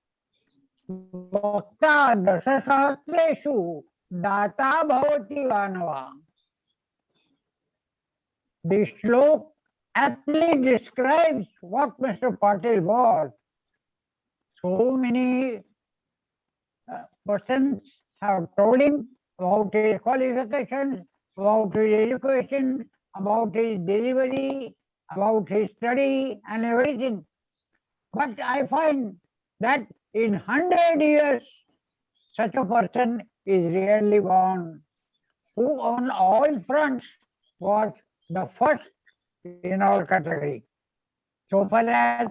Vakta Dasasahasreshu Data Bhavati Vanava. This slok aptly describes what Mr. Patil was. So many persons have told him about his qualifications, about his education, about his delivery, about his study and everything. But I find that in 100 years, such a person is rarely born, who on all fronts was the first in our category. So far as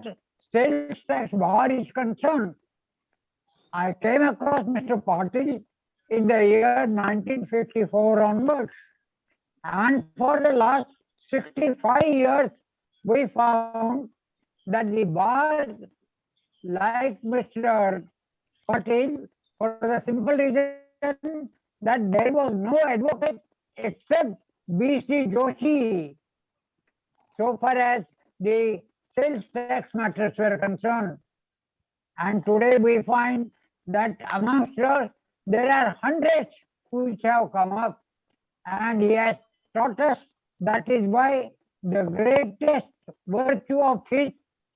sales tax bar is concerned, I came across Mr. Patil in the year 1954 onwards. And for the last 65 years, we found that the bar, like Mr. Patil, for the simple reason that there was no advocate except B.C. Joshi, so far as the sales tax matters were concerned. And today we find that amongst us, there are hundreds which have come up, and he has taught us. That is why the greatest virtue of his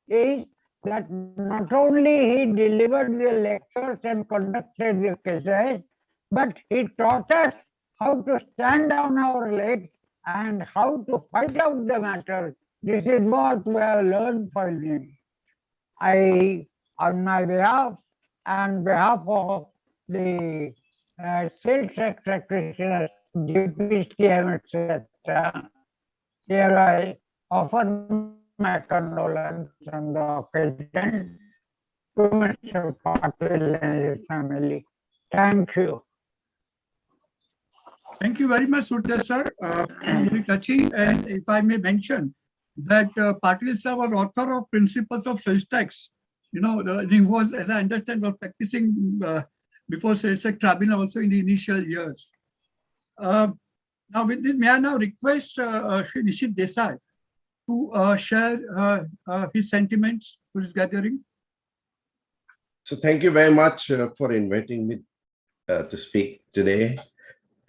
is that not only he delivered the lectures and conducted the cases, but he taught us how to stand on our legs and how to fight out the matter. This is what we have learned from him. I, on my behalf and behalf of the sales tax practitioners, deputy CM, etc., here I offer my condolence on the occasion to Mr. Patil and his family. Thank you. Thank you very much, Surtesh sir. Very touching. And if I may mention that Patil sir was author of Principles of Sales Tax. You know, he was, as I understand, was practicing before Sales Tax Tribunal also in the initial years. Now, with this, may I now request Shri Nishit Desai to share his sentiments to this gathering? So thank you very much for inviting me to speak today.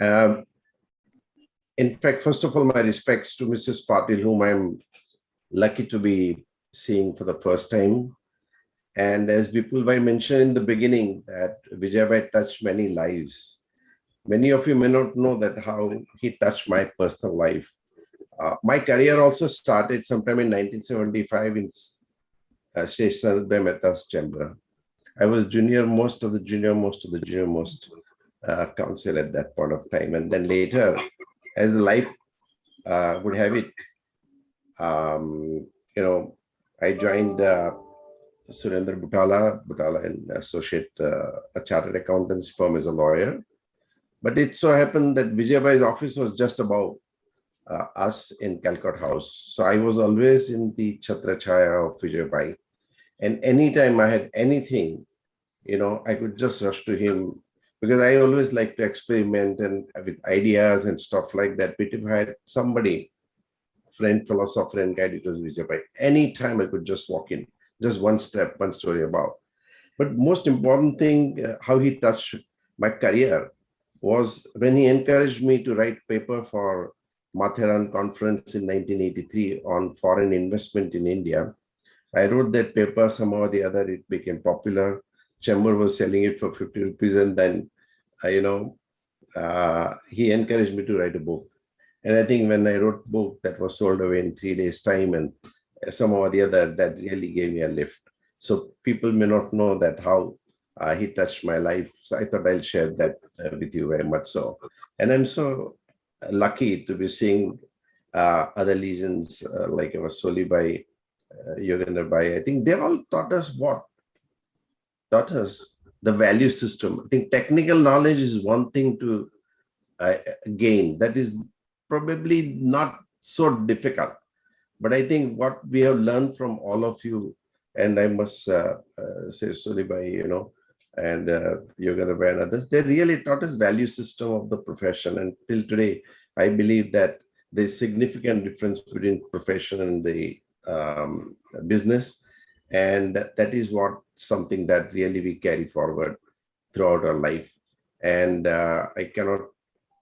In fact, first of all, my respects to Mrs. Patil, whom I'm lucky to be seeing for the first time. And as Vipulbhai mentioned in the beginning, that Vijayabhai touched many lives. Many of you may not know that how he touched my personal life. My career also started sometime in 1975 in Shri Sanatbhai Mehta's chamber. I was junior most of the junior most council at that point of time. And then later, as life would have it, you know, I joined Surendra Butala and associate, a chartered accountant's firm as a lawyer. But it so happened that Vijayabhai's office was just above us in Calcutta House. So I was always in the Chhatra Chaya of Vijayabhai. And anytime I had anything, you know, I could just rush to him, because I always like to experiment and with ideas and stuff like that. But if I had somebody, friend, philosopher and guide, it was Vijayabhai. Anytime I could just walk in, just one step, one story about. But most important thing, how he touched my career was when he encouraged me to write paper for Matheran conference in 1983 on foreign investment in India. I wrote that paper, somehow or the other, it became popular. Chamber was selling it for 50 rupees, and then, you know, he encouraged me to write a book. And I think when I wrote a book, that was sold away in 3 days' time, and somehow or the other, that really gave me a lift. So people may not know that how he touched my life. So I thought I'll share that with you very much so. And I'm so lucky to be seeing other legends like Vasoli Bhai, Yogendra Bhai. I think they all taught us what? Taught us the value system. I think technical knowledge is one thing to gain. That is probably not so difficult. But I think what we have learned from all of you, and I must say Suribai, and Yogadabhai and others, they really taught us value system of the profession. And till today, I believe that there's significant difference between profession and the business. And that is what something that really we carry forward throughout our life. And I cannot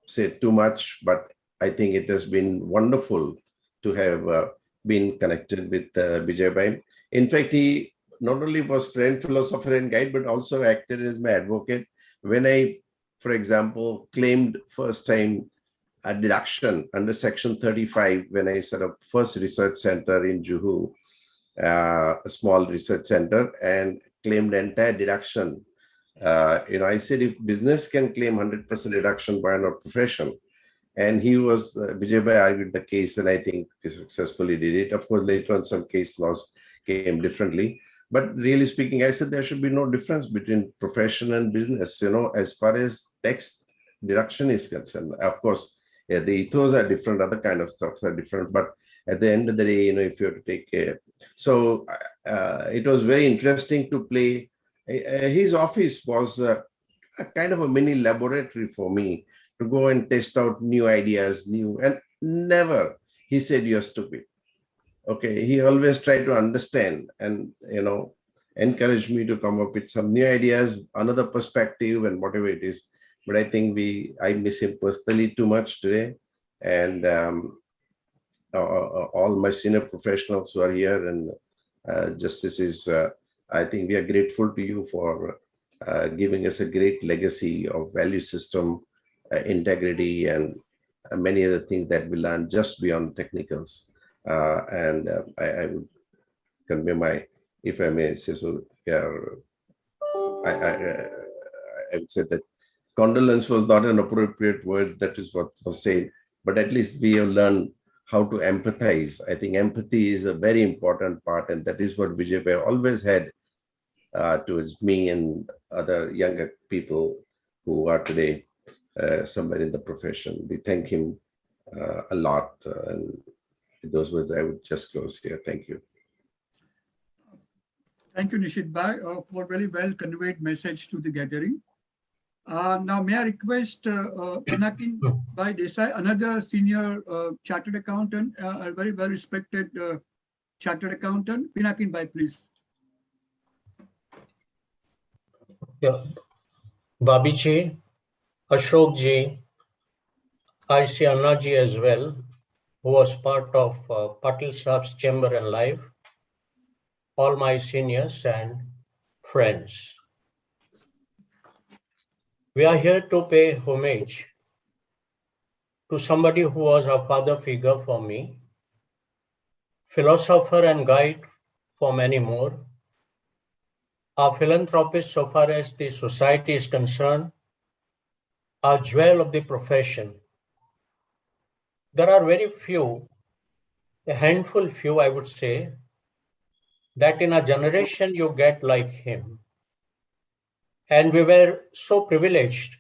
say too much, but I think it has been wonderful to have been connected with Vijay. In fact, he not only was friend, philosopher, and guide, but also acted as my advocate. When I, for example, claimed first time a deduction under Section 35, when I set up first research center in Juhu, a small research center, and claimed entire deduction. I said, if business can claim 100% deduction, why not profession? And he was, Vijay argued the case, and I think he successfully did it. Of course, later on, some case laws came differently. But really speaking, I said there should be no difference between profession and business, as far as tax deduction is concerned. Of course, the ethos are different, other kind of stuffs are different. But at the end of the day, if you have to take care. So it was very interesting to play. His office was a kind of a mini laboratory for me, to go and test out new ideas, and never he said you're stupid. Okay, he always tried to understand and encourage me to come up with some new ideas, another perspective, and whatever it is. But I think I miss him personally too much today, and all my senior professionals who are here, and Justice is. I think we are grateful to you for giving us a great legacy of value system, integrity, and many other things that we learn just beyond technicals. And I would convey my, if I may say so, I would say that condolence was not an appropriate word. That is what was said, but at least we have learned how to empathize. I think empathy is a very important part, and that is what Vijay always had towards me and other younger people who are today somewhere in the profession. We thank him a lot. And those words I would just close here. Thank you. Thank you, Nishit Bhai, for very well conveyed message to the gathering. Now, may I request Pinakin Bhai Desai, another senior chartered accountant, a very well respected chartered accountant. Pinakin Bhai, please. Yeah, Babi ji, Ashok ji, I see Anna ji as well, who was part of Patil Saab's chamber and life, all my seniors and friends. We are here to pay homage to somebody who was a father figure for me, philosopher and guide for many more, a philanthropist so far as the society is concerned, a jewel of the profession. There are very few, a handful few, I would say, that in a generation you get like him. And we were so privileged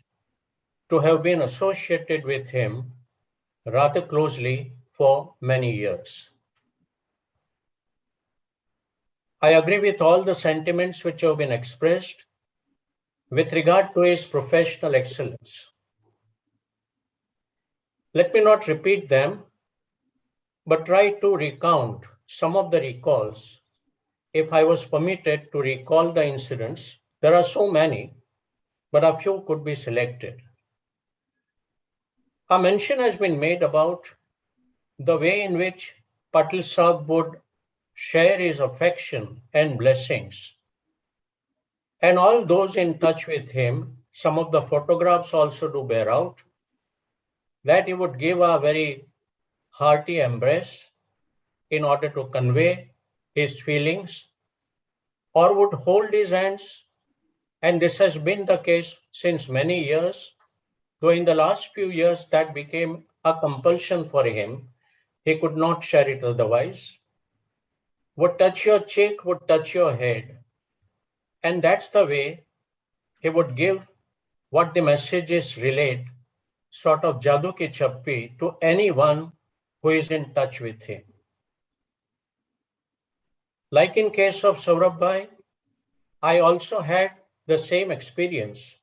to have been associated with him rather closely for many years. I agree with all the sentiments which have been expressed with regard to his professional excellence. Let me not repeat them, but try to recount some of the recalls. If I was permitted to recall the incidents, there are so many, but a few could be selected. A mention has been made about the way in which Patil Saab would share his affection and blessings. And all those in touch with him, some of the photographs also do bear out, that he would give a very hearty embrace in order to convey his feelings, or would hold his hands. And this has been the case since many years, though in the last few years that became a compulsion for him. He could not share it otherwise. Would touch your cheek, would touch your head. And that's the way he would give what the messages relate, sort of jadoo ki chappi, to anyone who is in touch with him. Like in case of Saurabh Bhai, I also had the same experience.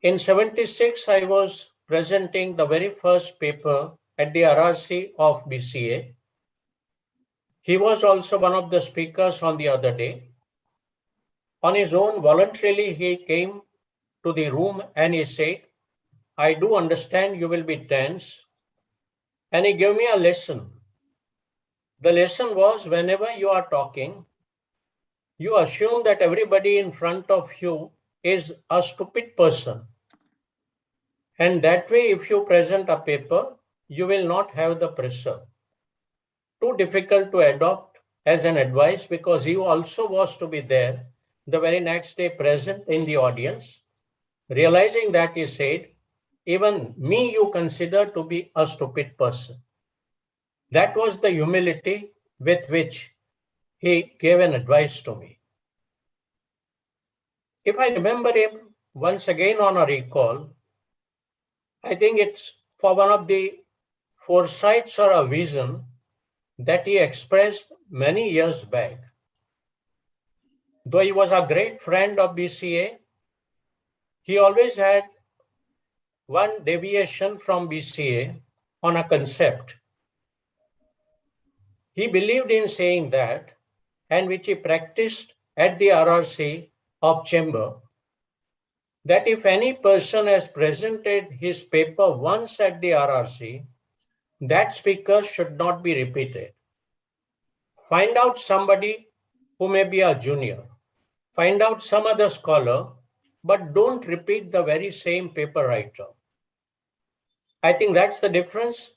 In 76, I was presenting the very first paper at the RRC of BCA. He was also one of the speakers on the other day. On his own, voluntarily, he came to the room and he said, I do understand you will be tense. And he gave me a lesson. The lesson was, whenever you are talking, you assume that everybody in front of you is a stupid person. And that way, if you present a paper, you will not have the pressure. Too difficult to adopt as an advice, because he also was to be there the very next day present in the audience. Realizing that, he said, even me you consider to be a stupid person. That was the humility with which he gave an advice to me. If I remember him once again on a recall, I think it's for one of the foresights or a vision that he expressed many years back. Though he was a great friend of BCA, he always had one deviation from BCA on a concept. He believed in saying that, and which he practiced at the RRC of Chamber, that if any person has presented his paper once at the RRC, that speaker should not be repeated. Find out somebody who may be a junior. Find out some other scholar, but don't repeat the very same paper writer. I think that's the difference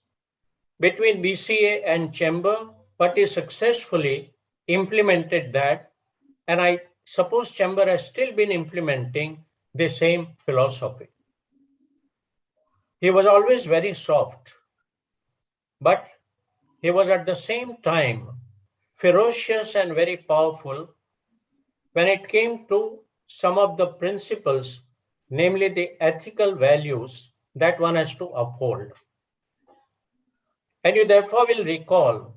between BCA and Chamber, but he successfully implemented that. And I suppose Chamber has still been implementing the same philosophy. He was always very soft, but he was at the same time ferocious and very powerful when it came to some of the principles, namely the ethical values that one has to uphold. And you therefore will recall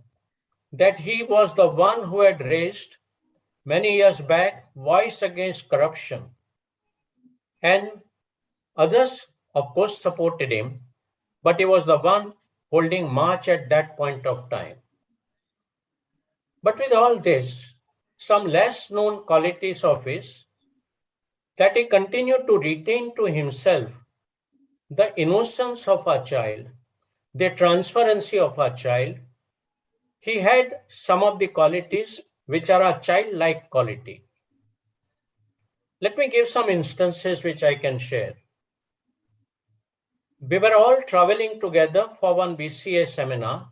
that he was the one who had raised many years back voice against corruption. And others, of course, supported him, but he was the one holding march at that point of time. But with all this, some less known qualities of his, that he continued to retain to himself the innocence of a child, the transparency of a child. He had some of the qualities which are a childlike quality. Let me give some instances which I can share. We were all traveling together for one BCA seminar,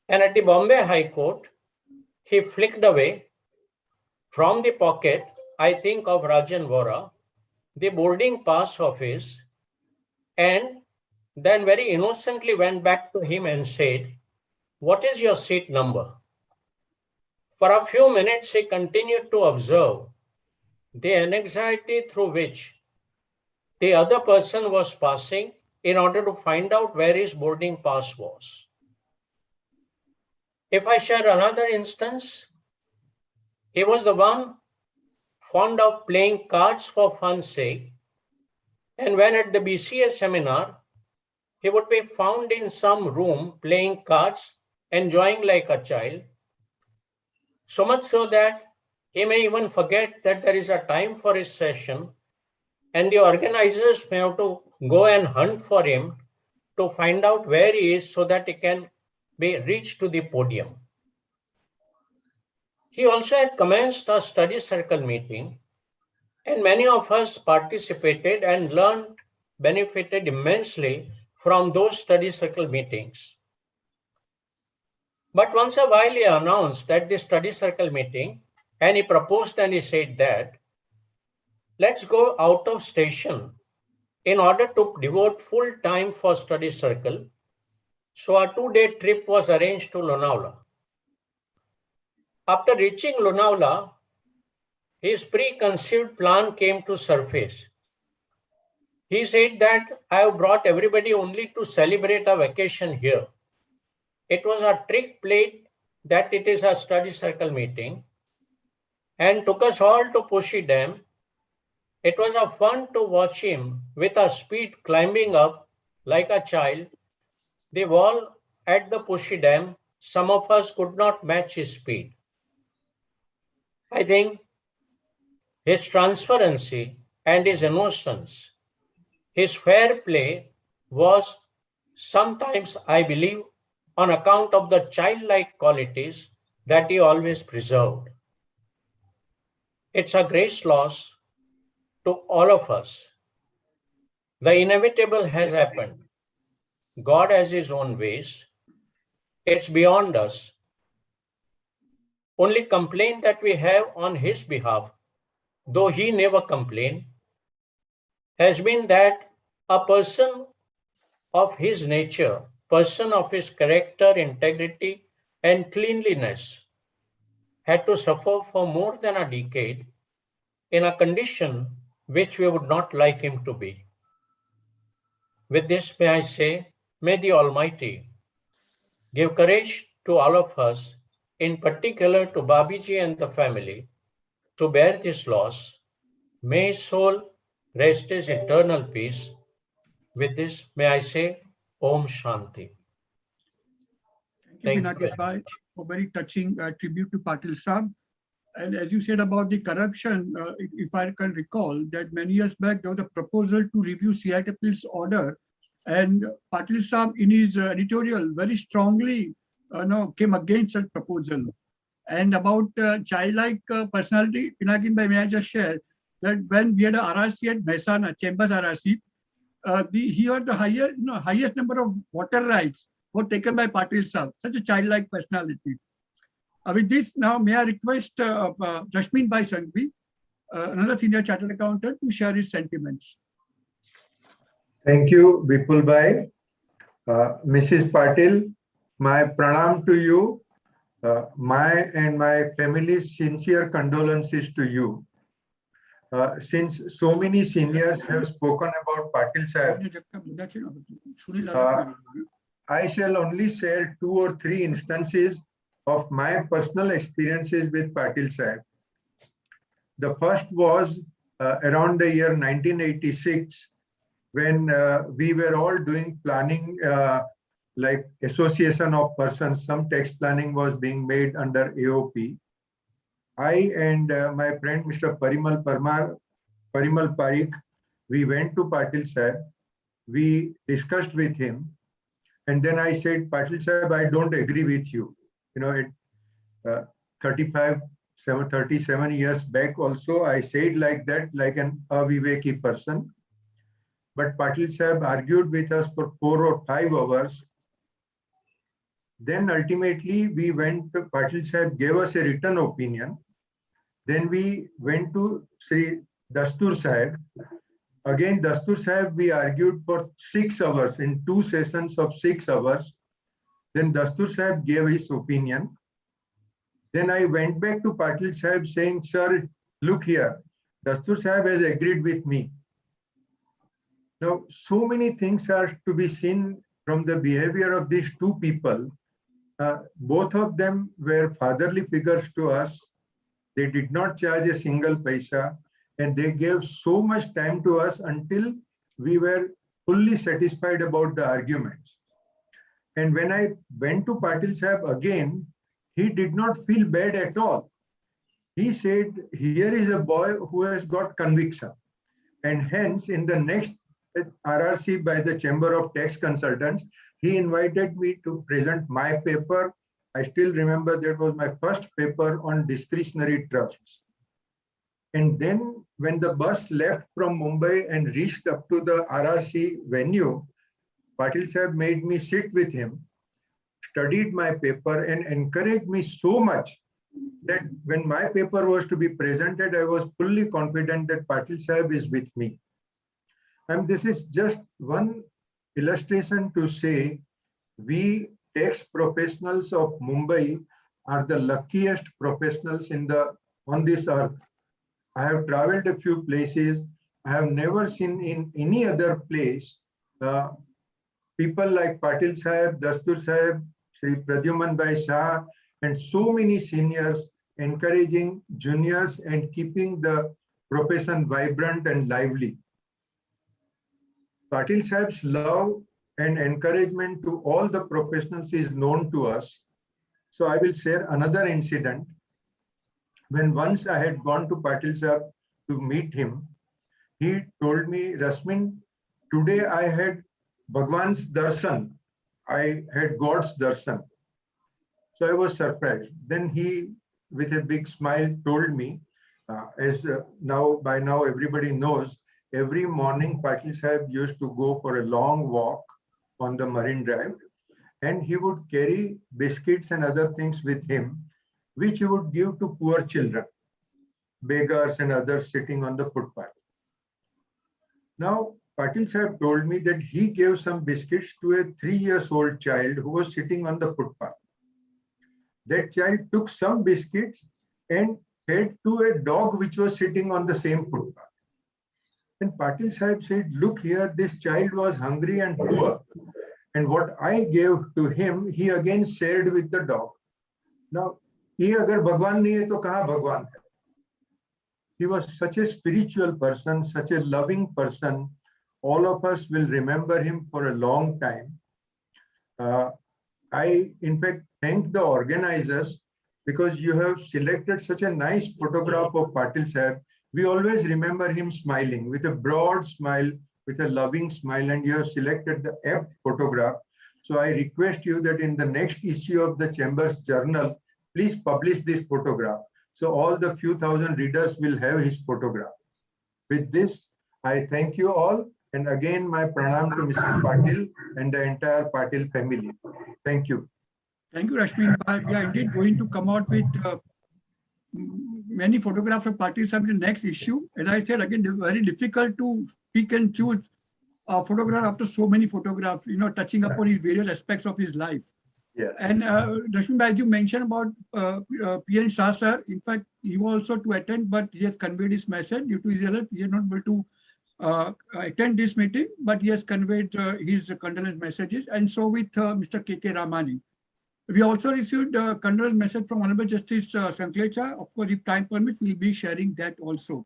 and at the Bombay High Court, he flicked away from the pocket, I think of Rajan Vora, the boarding pass of his, and then very innocently went back to him and said, "What is your seat number?" For a few minutes, he continued to observe the anxiety through which the other person was passing in order to find out where his boarding pass was. If I share another instance, he was the one fond of playing cards for fun's sake. And when at the BCA seminar, he would be found in some room playing cards, enjoying like a child. So much so that he may even forget that there is a time for his session, and the organizers may have to go and hunt for him to find out where he is so that he can be reached to the podium. He also had commenced a study circle meeting, and many of us participated and learned, benefited immensely from those study circle meetings. But once a while he announced at the study circle meeting, and he proposed and he said that, let's go out of station in order to devote full time for study circle. So a 2-day trip was arranged to Lonavala. After reaching Lonavala, his preconceived plan came to surface. He said that I have brought everybody only to celebrate a vacation here. It was a trick played that it is a study circle meeting and took us all to Pushi Dam. It was a fun to watch him with a speed climbing up like a child. The wall at the Pushi Dam, some of us could not match his speed. I think his transparency and his innocence, his fair play was sometimes, I believe, on account of the childlike qualities that he always preserved. It's a great loss to all of us. The inevitable has happened. God has his own ways. It's beyond us. Only complaint that we have on his behalf, though he never complained, has been that a person of his nature, person of his character, integrity, and cleanliness had to suffer for more than a decade in a condition which we would not like him to be. With this, may I say, may the Almighty give courage to all of us, in particular to Babiji and the family, to bear this loss. May his soul rest in eternal peace. With this, may I say, Om Shanti. Thank you, Pinakin Bhai, for very touching tribute to Patil Saab. And as you said about the corruption, if I can recall that many years back, there was a proposal to review CITP's order, and Patil Saab in his editorial very strongly came against that proposal. And about childlike personality, Pinakin Bhai, may I just share that when we had a RRC at Mehsana, Chambers RRC, here the highest number of water rights were taken by Patil Saab, such a childlike personality. With this, now may I request Jasmine Bhai Sanghvi, another senior chartered accountant, to share his sentiments. Thank you, Vipul Bhai. Mrs. Patil, my pranam to you. My and my family's sincere condolences to you. Since so many seniors have spoken about Patil Sahib, I shall only share 2 or 3 instances of my personal experiences with Patil Sahib. The first was around the year 1986, when we were all doing planning, like association of persons. Some tax planning was being made under AOP. I and my friend Mr. Parimal Parikh, we went to Patil Sahib. We discussed with him, and then I said, Patil Sahib, I don't agree with you. You know, 37 years back also, I said like that, like an aviveki person. But Patil Sahib argued with us for 4 or 5 hours. Then ultimately we went to Patil Sahib, gave us a written opinion. Then we went to Shri Dastur Sahib. Again, Dastur Sahib, we argued for 6 hours in 2 sessions of 6 hours. Then Dastur Sahib gave his opinion. Then I went back to Patil Sahib saying, sir, look here, Dastur Sahib has agreed with me. Now, so many things are to be seen from the behavior of these 2 people. Both of them were fatherly figures to us. They did not charge a single paisa, and they gave so much time to us until we were fully satisfied about the arguments. And when I went to Patil Sahib again, he did not feel bad at all. He said, here is a boy who has got conviction. And hence, in the next RRC by the Chamber of Tax Consultants, he invited me to present my paper. I still remember that was my first paper on discretionary trusts. And then when the bus left from Mumbai and reached up to the RRC venue, Patil Sahib made me sit with him, studied my paper, and encouraged me so much that when my paper was to be presented, I was fully confident that Patil Sahib is with me. And this is just one illustration to say we tax professionals of Mumbai are the luckiest professionals on this earth. I have traveled a few places. I have never seen in any other place people like Patil Sahib, Dastur Sahib, Shri Pradyuman Bhai Shah, and so many seniors encouraging juniors and keeping the profession vibrant and lively. Patil Sahib's love and encouragement to all the professionals is known to us. So I will share another incident. When once I had gone to Patil Sahib to meet him, he told me, Rasmin, today I had Bhagwan's darshan. I had God's darshan. So I was surprised. Then he, with a big smile, told me, by now everybody knows, every morning Patil Sahib used to go for a long walk on the Marine Drive, and he would carry biscuits and other things with him, which he would give to poor children, beggars and others sitting on the footpath. Now, Patil Sahib told me that he gave some biscuits to a 3-year-old child who was sitting on the footpath. That child took some biscuits and fed to a dog which was sitting on the same footpath. And Patil Sahib said, look here, this child was hungry and poor. And what I gave to him, he again shared with the dog. Now, ye agar Bhagwan nahi hai, to kahan Bhagwan hai? He was such a spiritual person, such a loving person. All of us will remember him for a long time. I, in fact, thank the organizers because you have selected such a nice photograph of Patil Sahib. We always remember him smiling with a broad smile, with a loving smile, and you have selected the apt photograph. So I request you that in the next issue of the Chamber's Journal, please publish this photograph. So all the few thousand readers will have his photograph. With this, I thank you all. And again, my pranam to Mr. Patil and the entire Patil family. Thank you. Thank you, Rashmin Bhai. We are indeed going to come out with many photographs of Patil Sahib in the next issue. As I said, again, very difficult to pick and choose a photograph after so many photographs, touching upon his various aspects of his life. Yes. And Rashmin Bhai, you mentioned about PN Shah sir. In fact, he was also to attend, but he has conveyed his message due to his health. He is not able to attend this meeting, but he has conveyed his condolence messages. And so with Mr. K.K. Ramani. We also received a condolence message from Honorable Justice Sanklecha. Of course, if time permits, we'll be sharing that also.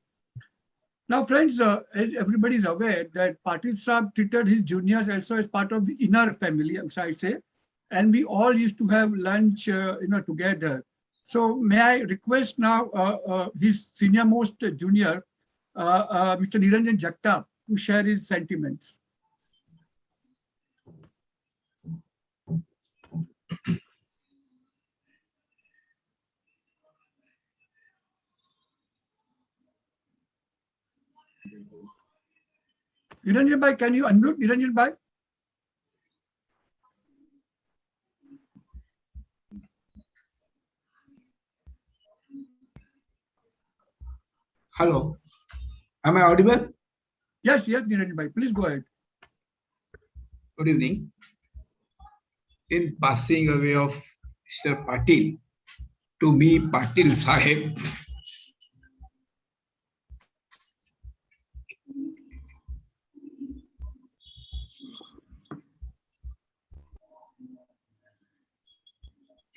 Now, friends, as everybody is aware that Patil Sahib treated his juniors also as part of the inner family, as I say, and we all used to have lunch, together. So may I request now his senior most junior, Mr. Niranjan Jagtap, to share his sentiments. Niranjan Bhai, can you unmute Niranjan Bhai? Hello, am I audible? Yes, Niranjan Bhai, please go ahead. Good evening. In passing away of Mr. Patil, to me, Patil Sahib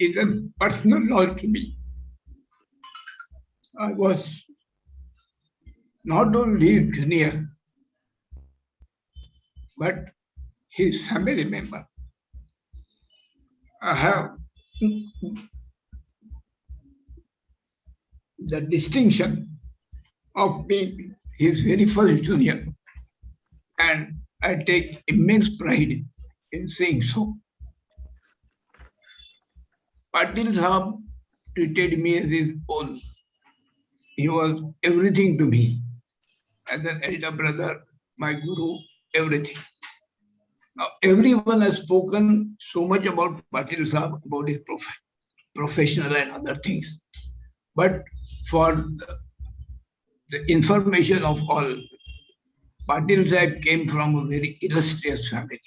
is a personal loss to me. I was not only junior, but his family member. I have the distinction of being his very first junior, and I take immense pride in saying so. Patil Sahib treated me as his own. He was everything to me. As an elder brother, my guru, everything. Now, everyone has spoken so much about Patil Sahib, about his professional and other things. But for the information of all, Patil Sahib came from a very illustrious family.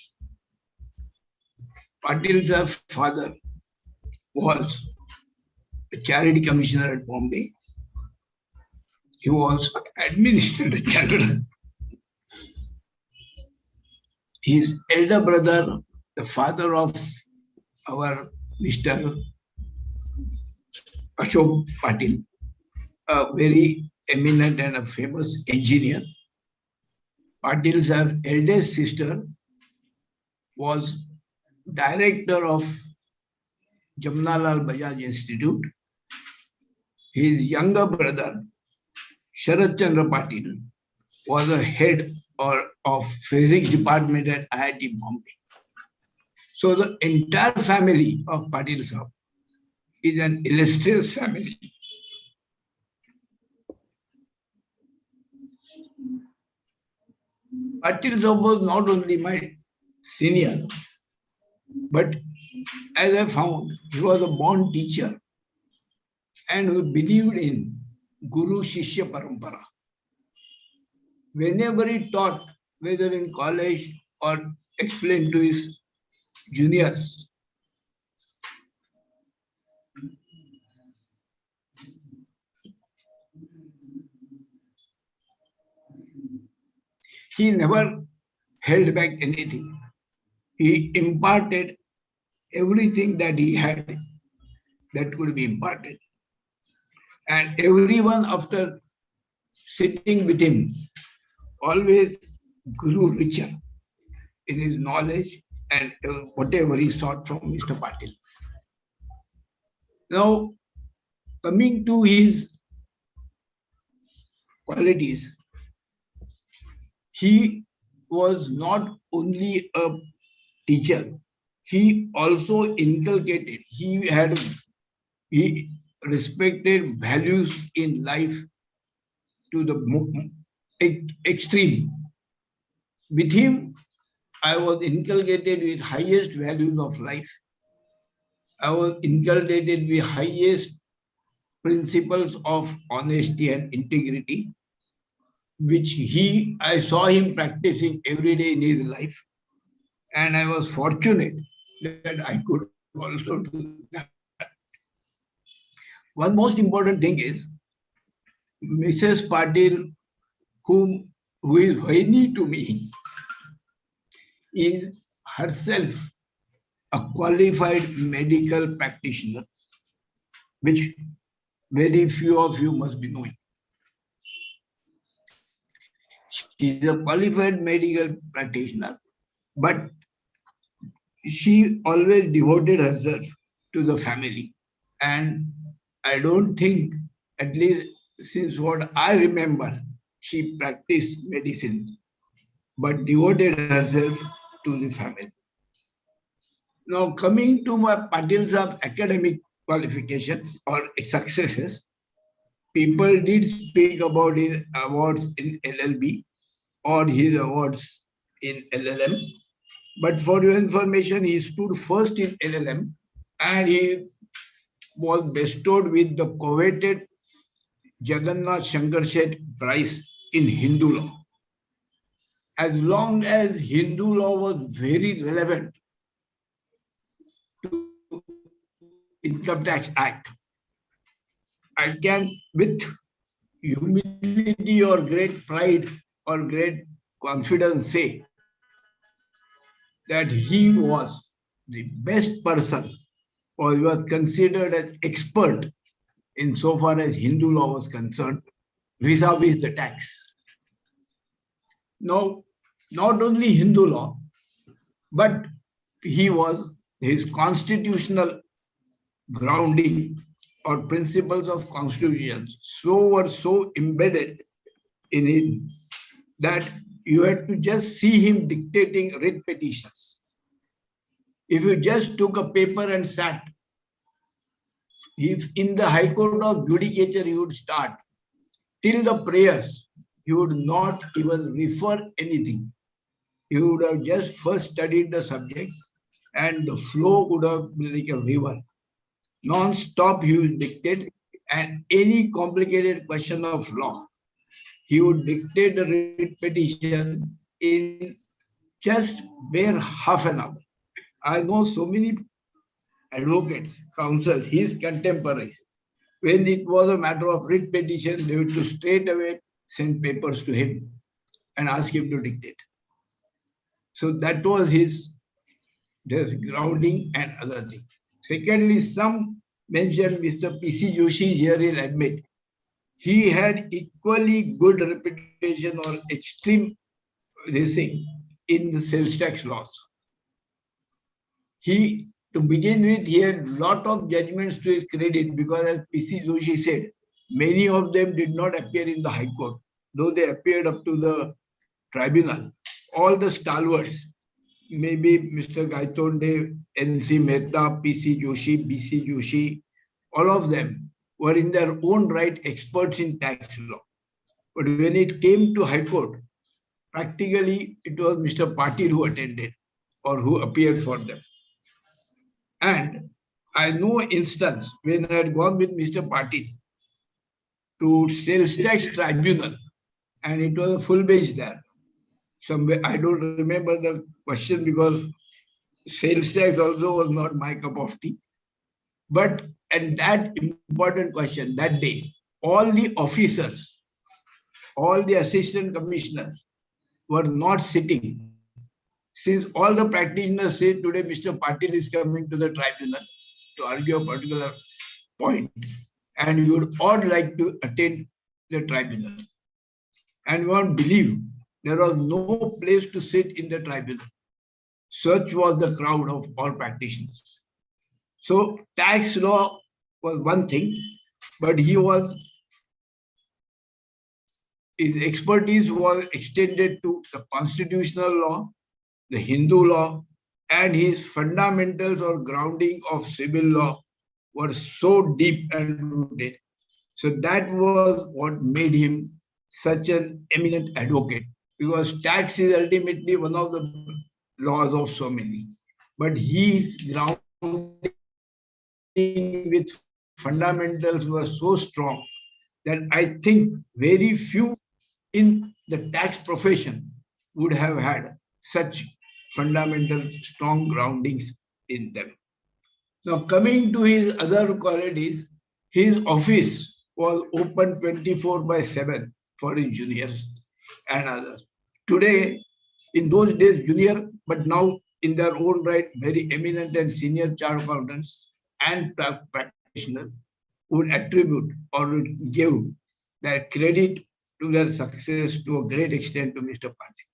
Patil Sahib's father was a charity commissioner at Bombay. He was administrator general. His elder brother, the father of our Mr. Ashok Patil, a very eminent and a famous engineer. Patil's eldest sister was director of Jamnalal Bajaj Institute. His younger brother, Sharat Chandra Patil, was a head of physics department at IIT Bombay. So the entire family of Patil Sahab is an illustrious family. Patil Sahab was not only my senior, but as I found, he was a born teacher and who believed in Guru Shishya Parampara. Whenever he taught, whether in college or explained to his juniors, he never held back anything. He imparted everything that he had that could be imparted. And everyone, after sitting with him, always grew richer in his knowledge and whatever he sought from Mr. Patil. Now, coming to his qualities, he was not only a teacher, he also inculcated, he respected values in life to the extreme. With him, I was inculcated with highest values of life. I was inculcated with highest principles of honesty and integrity, which I saw him practicing every day in his life. And I was fortunate that I could also do that. One most important thing is, Mrs. Patil, who is Vaini to me, is herself a qualified medical practitioner, which very few of you must be knowing. She is a qualified medical practitioner, but she always devoted herself to the family. And I don't think, at least since what I remember, she practiced medicine, but devoted herself to the family. Now, coming to my Patil's academic qualifications or successes, people did speak about his awards in LLB or his awards in LLM. But for your information, he stood first in LLM and he was bestowed with the coveted Jagannath Shankar Shet Prize in Hindu law. As long as Hindu law was very relevant to Income Tax Act, I can, with humility or great pride or great confidence, say that he was the best person, or he was considered as expert insofar as Hindu law was concerned, vis-a-vis the tax. Now, not only Hindu law, but his constitutional grounding or principles of constitution were so embedded in him that you had to just see him dictating writ petitions. If you just took a paper and sat, if in the High Court of Judicature he would start, till the prayers, he would not even refer anything. He would have just first studied the subject and the flow would have been like a river. Non-stop he would dictate, and any complicated question of law, he would dictate the writ petition in just bare half an hour. I know so many advocates, counsels, his contemporaries, When it was a matter of writ petition, they would to straight away send papers to him and ask him to dictate. So that was his grounding and other things. Secondly, some mentioned Mr. P.C. Joshi here will admit he had equally good reputation or extreme racing in the sales tax laws. To begin with, he had lot of judgments to his credit because, as P.C. Joshi said, many of them did not appear in the High Court, though they appeared up to the tribunal. All the stalwarts, maybe Mr. Gaitonde, N.C. Mehta, P.C. Joshi, B.C. Joshi, all of them were in their own right experts in tax law. But when it came to High Court, practically it was Mr. Patil who attended or who appeared for them. And I know instance when I had gone with Mr. Patil to sales tax tribunal, and it was a full bench there. Somewhere I don't remember the question because sales tax also was not my cup of tea. But and that important question that day, all the officers, all the assistant commissioners were not sitting. Since all the practitioners say today Mr. Patil is coming to the tribunal to argue a particular point, and you would all like to attend the tribunal. And you won't believe there was no place to sit in the tribunal. Such was the crowd of all practitioners. So tax law was one thing, but his expertise was extended to the constitutional law, the Hindu law, and his fundamentals or grounding of civil law were so deep and rooted. So that was what made him such an eminent advocate, because tax is ultimately one of the laws of so many. But his grounding with fundamentals was so strong that I think very few in the tax profession would have had such fundamental strong groundings in them. Now coming to his other qualities, his office was open 24/7 for his juniors and others. Today, in those days junior, but now in their own right, very eminent and senior chartered accountants and practitioners would attribute or would give their credit to their success to a great extent to Mr. Patil.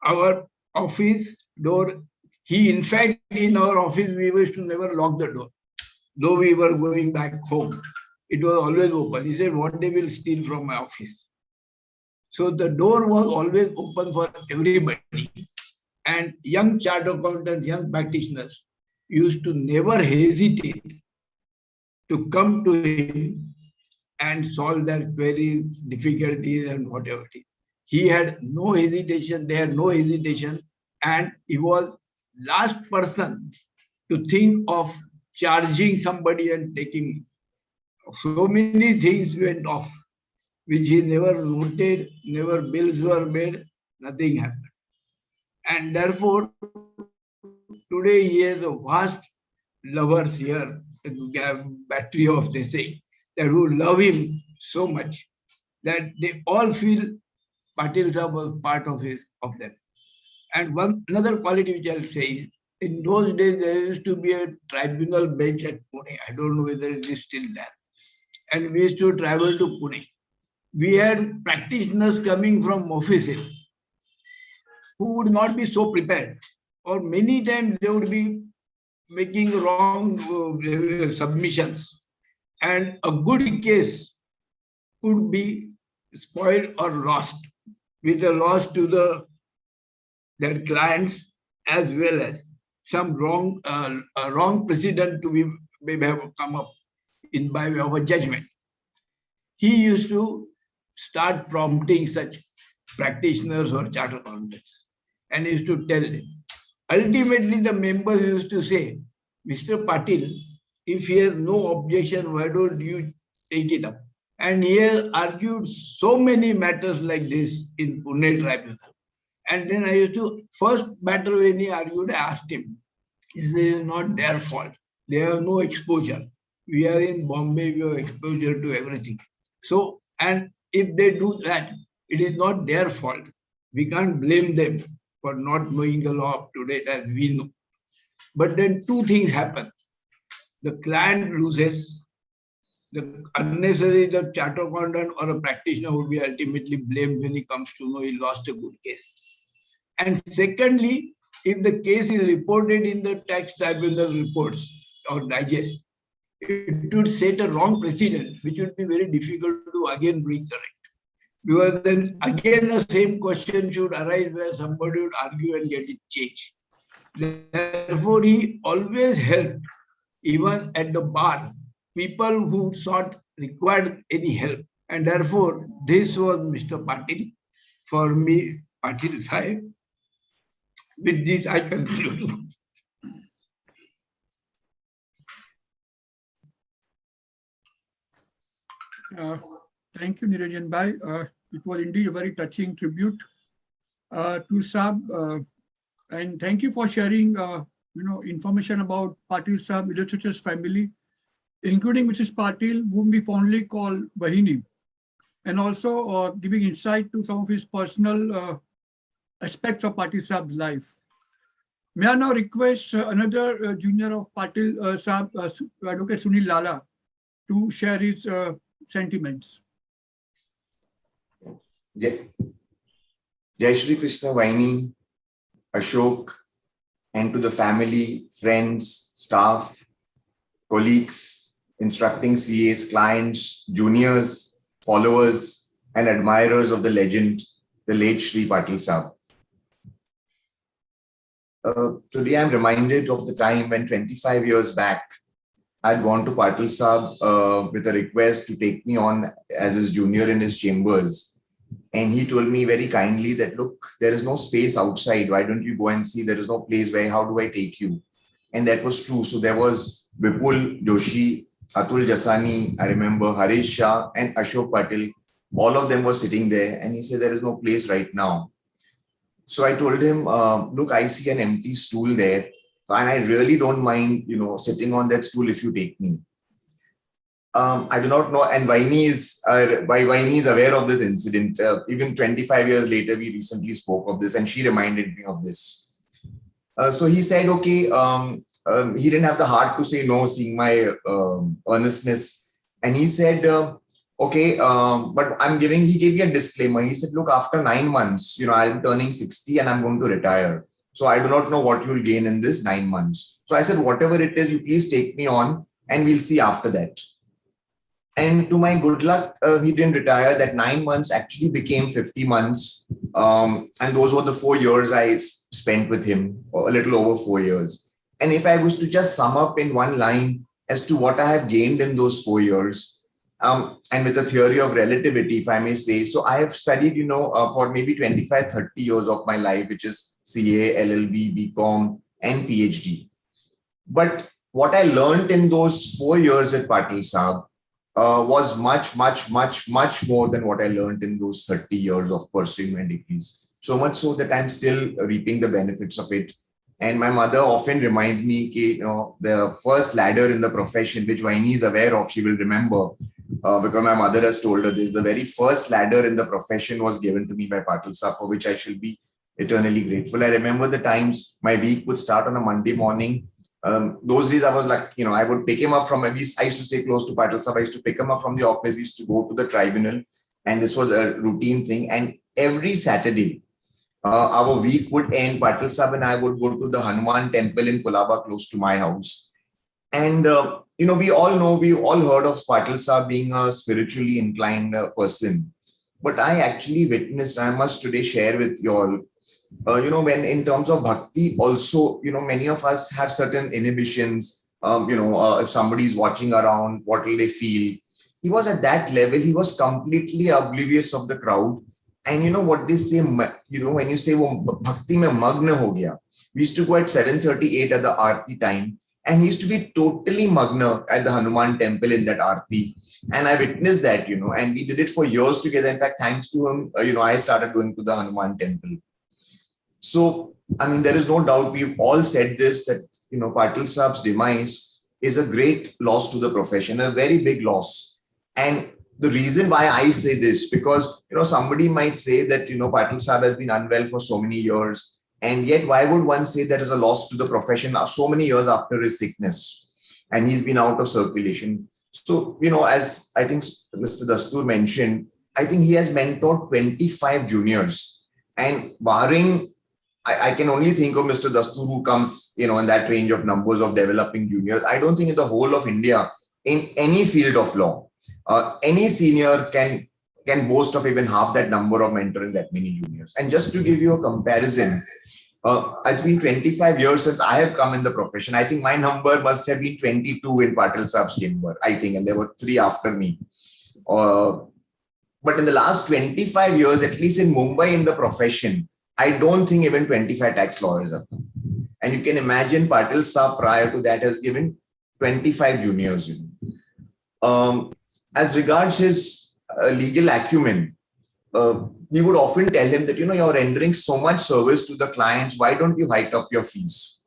Our office door, in fact, in our office, we used to never lock the door. Though we were going back home, it was always open. He said, what they will steal from my office. So the door was always open for everybody. And young chartered accountants, young practitioners used to never hesitate to come to him and solve their queries, difficulties, and whatever it is. He had no hesitation, they had no hesitation, and he was last person to think of charging somebody and taking. So many things went off, which he never noted, never bills were made, nothing happened. And therefore, today he has a vast lovers here, a battery of they say, that who love him so much that they all feel Patil Sahib was part of them. And another quality which I'll say is, in those days there used to be a tribunal bench at Pune. I don't know whether it is still there. And we used to travel to Pune. We had practitioners coming from offices who would not be so prepared, or many times they would be making wrong submissions, and a good case could be spoiled or lost, with a loss to their clients, as well as some wrong precedent to be maybe have come up in by way of a judgment. He used to start prompting such practitioners or chartered accountants, and he used to tell them. Ultimately, the members used to say, Mr. Patil, if he has no objection, why don't you take it up? And he has argued so many matters like this in Pune Tribunal. And then I used to, first matter when he argued, I asked him, is it not their fault? They have no exposure. we are in Bombay, we have exposure to everything. So, and if they do that, it is not their fault. We can't blame them for not knowing the law up to date as we know. But then two things happen. The client loses, the unnecessary, the chartered accountant or a practitioner would be ultimately blamed when he comes to know he lost a good case. And secondly, if the case is reported in the tax tribunal reports or digest, it would set a wrong precedent, which would be very difficult to again recorrect. Because then again the same question should arise where somebody would argue and get it changed. Therefore, he always helped, even at the bar, people who sought required any help. And therefore, this was Mr. Patil. For me, Patil Sahib. With this, I conclude. Thank you, Niranjan Bhai. It was indeed a very touching tribute to Saab. And thank you for sharing information about Patil Saab, illustrator's family, including Mrs. Patil, whom we fondly call Bahini, and also giving insight to some of his personal aspects of Patil Saab's life. May I now request another junior of Patil Saab, Advocate Sunil Lala, to share his sentiments. Jai Shri Krishna Vaini, Ashok, and to the family, friends, staff, colleagues, instructing CAs, clients, juniors, followers, and admirers of the legend, the late Shri Patil Saab. Today I'm reminded of the time when 25 years back, I'd gone to Patil Saab with a request to take me on as his junior in his chambers. And he told me very kindly that, look, there is no space outside. Why don't you go and see? There is no place where, how do I take you? And that was true. So there was Vipul Joshi, Atul Jasani, I remember Harish Shah and Ashok Patil. All of them were sitting there. And he said, there is no place right now. So I told him, look, I see an empty stool there. And I really don't mind, sitting on that stool if you take me. I do not know. And Vaini is aware of this incident. Even 25 years later, we recently spoke of this and she reminded me of this. So he said, okay, he didn't have the heart to say no, seeing my earnestness. And he said, okay, but he gave me a disclaimer. He said, look, after 9 months, I'm turning 60 and I'm going to retire. So I do not know what you'll gain in this 9 months. So I said, whatever it is, you please take me on and we'll see after that. And to my good luck, he didn't retire. That 9 months actually became 50 months. And those were the 4 years I spent with him, or a little over 4 years. And if I was to just sum up in one line as to what I have gained in those 4 years, and with the theory of relativity, if I may say, so I have studied, for maybe 25, 30 years of my life, which is CA, LLB, BCom, and PhD. But what I learned in those 4 years at Patil Saab was much, much, much, much more than what I learned in those 30 years of pursuing my degrees. So much so that I'm still reaping the benefits of it. And my mother often reminds me, the first ladder in the profession, which Vaini is aware of, she will remember, because my mother has told her this, the very first ladder in the profession was given to me by Patil Saab, for which I shall be eternally grateful. I remember the times my week would start on a Monday morning. Those days I was like, I would pick him up I used to stay close to Patil Saab. I used to pick him up from the office. We used to go to the tribunal, and this was a routine thing. And every Saturday, our week would end. Patil Saab and I would go to the Hanuman temple in Kolaba, close to my house. And, we all heard of Patil Saab being a spiritually inclined person. But I actually witnessed, I must today share with you all, when in terms of bhakti, also, many of us have certain inhibitions. If somebody is watching around, what will they feel? He was at that level. He was completely oblivious of the crowd. And what they say, when you say, bhakti mein magna ho gaya. We used to go at 7:38 at the Aarti time. And he used to be totally magna at the Hanuman temple in that Aarti. And I witnessed that, and we did it for years together. In fact, thanks to him, I started going to the Hanuman temple. So, there is no doubt, we've all said this, that, Patil Saab's demise is a great loss to the profession, a very big loss. And the reason why I say this, because, somebody might say that, Patil Sahab has been unwell for so many years. And yet, why would one say there is a loss to the profession so many years after his sickness? And he's been out of circulation. So, as I think Mr. Dastur mentioned, I think he has mentored 25 juniors. And barring, I can only think of Mr. Dastur, who comes, in that range of numbers of developing juniors. I don't think in the whole of India, in any field of law, any senior can boast of even half that number of mentoring that many juniors. And just to give you a comparison, it's been 25 years since I have come in the profession. I think my number must have been 22 in Patil Saab's chamber, I think, and there were 3 after me. But in the last 25 years, at least in Mumbai in the profession, I don't think even 25 tax lawyers have come. And you can imagine Patil Saab prior to that has given 25 juniors. As regards his legal acumen, we would often tell him that, you're rendering so much service to the clients, why don't you hike up your fees?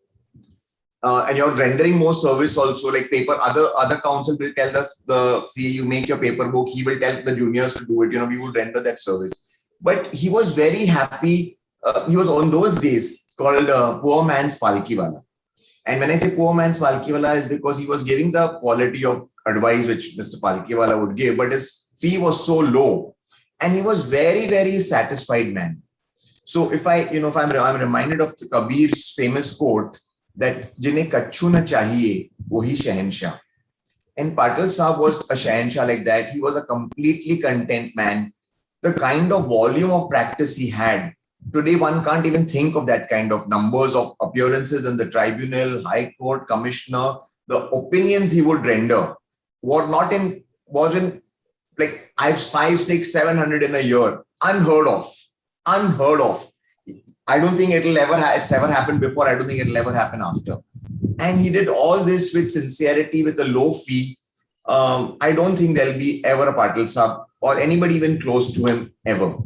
And you're rendering more service also, like other counsel will tell us you make your paper book, he will tell the juniors to do it, we would render that service. But he was very happy. He was on those days called poor man's Palkiwala. And when I say poor man's Palkiwala is because he was giving the quality of advice which Mr. Palkiwala would give, but his fee was so low. And he was very, very satisfied man. So if I'm reminded of Kabir's famous quote that "Jine kachu na chahiye, wohi shahenshah." And Patil Saab was a shahenshah like that. He was a completely content man. The kind of volume of practice he had, today one can't even think of that kind of numbers of appearances in the tribunal, high court, commissioner. The opinions he would render wasn't like I have 500, 600, 700 in a year. Unheard of. I don't think it's ever happened before. I don't think it'll ever happen after. And he did all this with sincerity, with a low fee. I don't think there'll be ever a Patil Saab or anybody even close to him ever.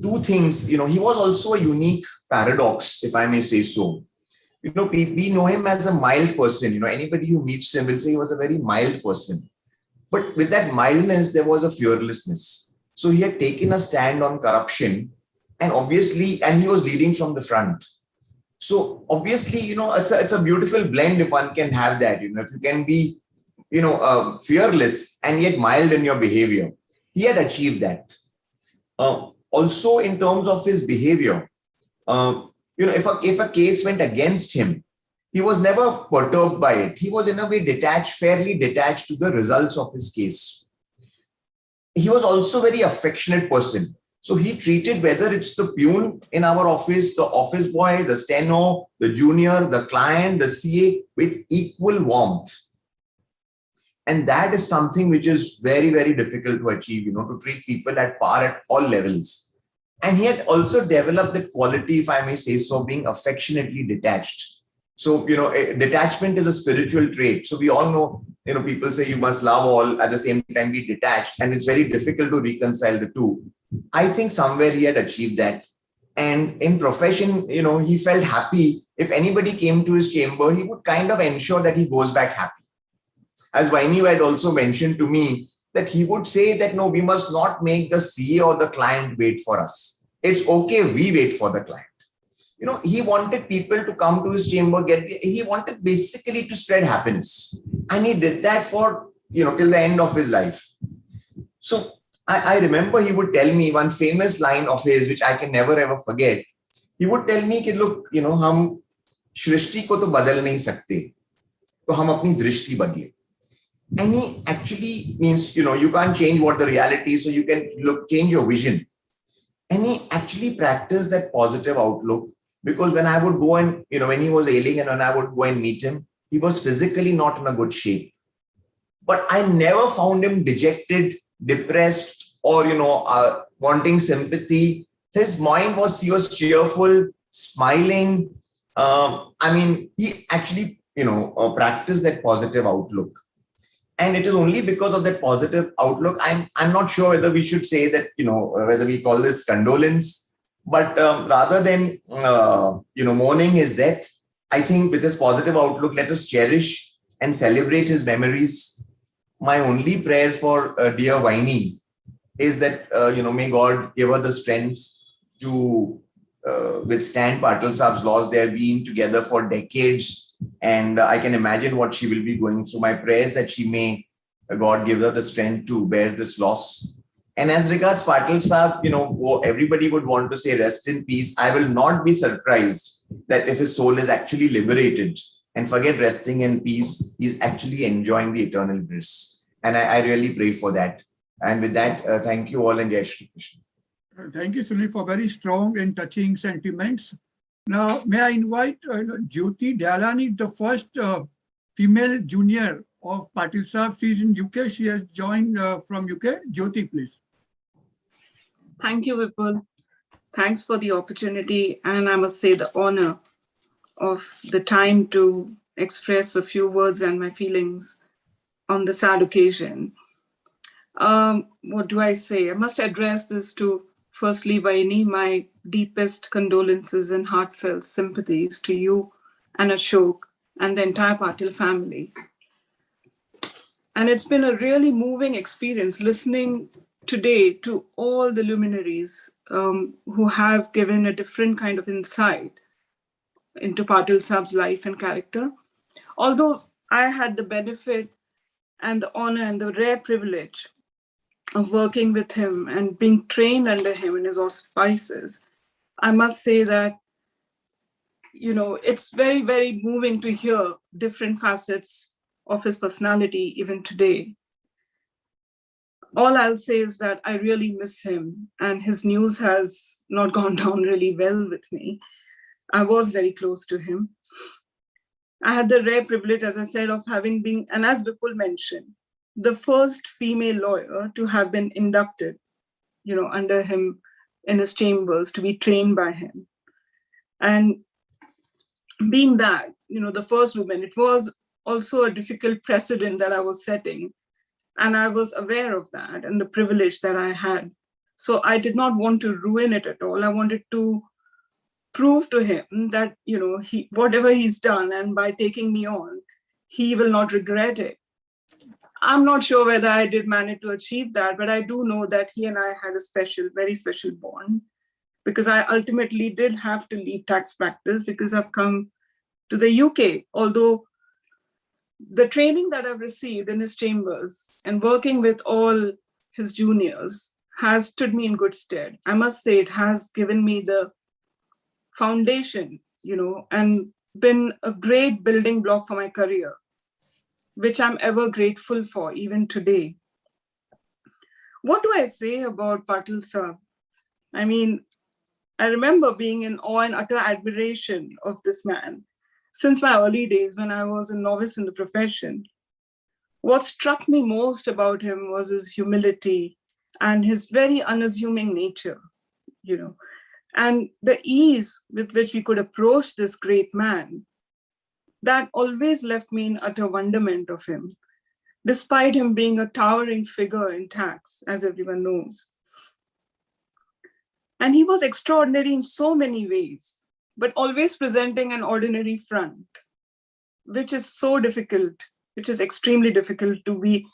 Two things, he was also a unique paradox, if I may say so. We know him as a mild person. Anybody who meets him will say he was a very mild person. But with that mildness, there was a fearlessness. So he had taken a stand on corruption, and he was leading from the front. So obviously, it's a beautiful blend if one can have that. If you can be, fearless and yet mild in your behavior. He had achieved that. Also, in terms of his behavior, if a case went against him, he was never perturbed by it. He was in a way fairly detached to the results of his case. He was also a very affectionate person. So he treated, whether it's the peon in our office, the office boy, the steno, the junior, the client, the CA, with equal warmth. And that is something which is very, very difficult to achieve, to treat people at par at all levels. And he had also developed the quality, if I may say so, being affectionately detached. So, detachment is a spiritual trait. So we all know, people say you must love all, at the same time be detached. And it's very difficult to reconcile the two. I think somewhere he had achieved that. And in profession, he felt happy. If anybody came to his chamber, he would kind of ensure that he goes back happy. As Vaini had also mentioned to me, that he would say that, no, we must not make the CA or the client wait for us. It's okay, we wait for the client. He wanted people to come to his chamber, he wanted basically to spread happiness. And he did that for, till the end of his life. So I remember he would tell me one famous line of his, which I can never ever forget. He would tell me, look, hum shrishti ko to badal nahi sakte, to hum apni drishti badle. And he actually means, you can't change what the reality is, so you can change your vision. And he actually practiced that positive outlook, because when I would go and, when he was ailing and when I would go and meet him, he was physically not in a good shape. But I never found him dejected, depressed, or, wanting sympathy. His mind was, he was cheerful, smiling. He actually, practiced that positive outlook. And it is only because of that positive outlook. I'm not sure whether we should say that, whether we call this condolence, but rather than, mourning his death, I think with this positive outlook, let us cherish and celebrate his memories. My only prayer for dear Vaini is that, may God give her the strength to withstand Patil Saab's loss. They have been together for decades, and I can imagine what she will be going through. My prayer is that she may, God give her the strength to bear this loss. And as regards Patil Saab, everybody would want to say rest in peace. I will not be surprised that if his soul is actually liberated, and forget resting in peace, he's actually enjoying the eternal bliss. And I really pray for that. And with that, thank you all, and Jai Shri Krishna. Thank you, Sunil, for very strong and touching sentiments. Now, may I invite Jyoti Dayalani, the first female junior of Patil Saab. She is in UK. She has joined from UK. Jyoti, please. Thank you, Vipul. Thanks for the opportunity, and I must say the honor of the time to express a few words and my feelings on the sad occasion. What do I say? I must address this to, firstly, Vaini, my deepest condolences and heartfelt sympathies to you and Ashok and the entire Patil family. And it's been a really moving experience listening today to all the luminaries who have given a different kind of insight into Patil Saab's life and character. Although I had the benefit and the honor and the rare privilege of working with him and being trained under him in his auspices, I must say that, it's very, very moving to hear different facets of his personality even today. All I'll say is that I really miss him, and his news has not gone down really well with me. I was very close to him. I had the rare privilege, as I said, of having been, and as Vipul mentioned, the first female lawyer to have been inducted, under him in his chambers, to be trained by him. And being that, the first woman, it was also a difficult precedent that I was setting. And I was aware of that and the privilege that I had. So I did not want to ruin it at all. I wanted to prove to him that, whatever he's done, and by taking me on, he will not regret it. I'm not sure whether I did manage to achieve that, but I do know that he and I had a special, very special bond, because I ultimately did have to leave tax practice because I've come to the UK. Although the training that I've received in his chambers and working with all his juniors has stood me in good stead. I must say it has given me the foundation, and been a great building block for my career, which I'm ever grateful for, even today. What do I say about Patil Saab? I mean, I remember being in awe and utter admiration of this man since my early days when I was a novice in the profession. What struck me most about him was his humility and his very unassuming nature, and the ease with which we could approach this great man. That always left me in utter wonderment of him, despite him being a towering figure in tax, as everyone knows. And he was extraordinary in so many ways, but always presenting an ordinary front, which is so difficult, which is extremely difficult to be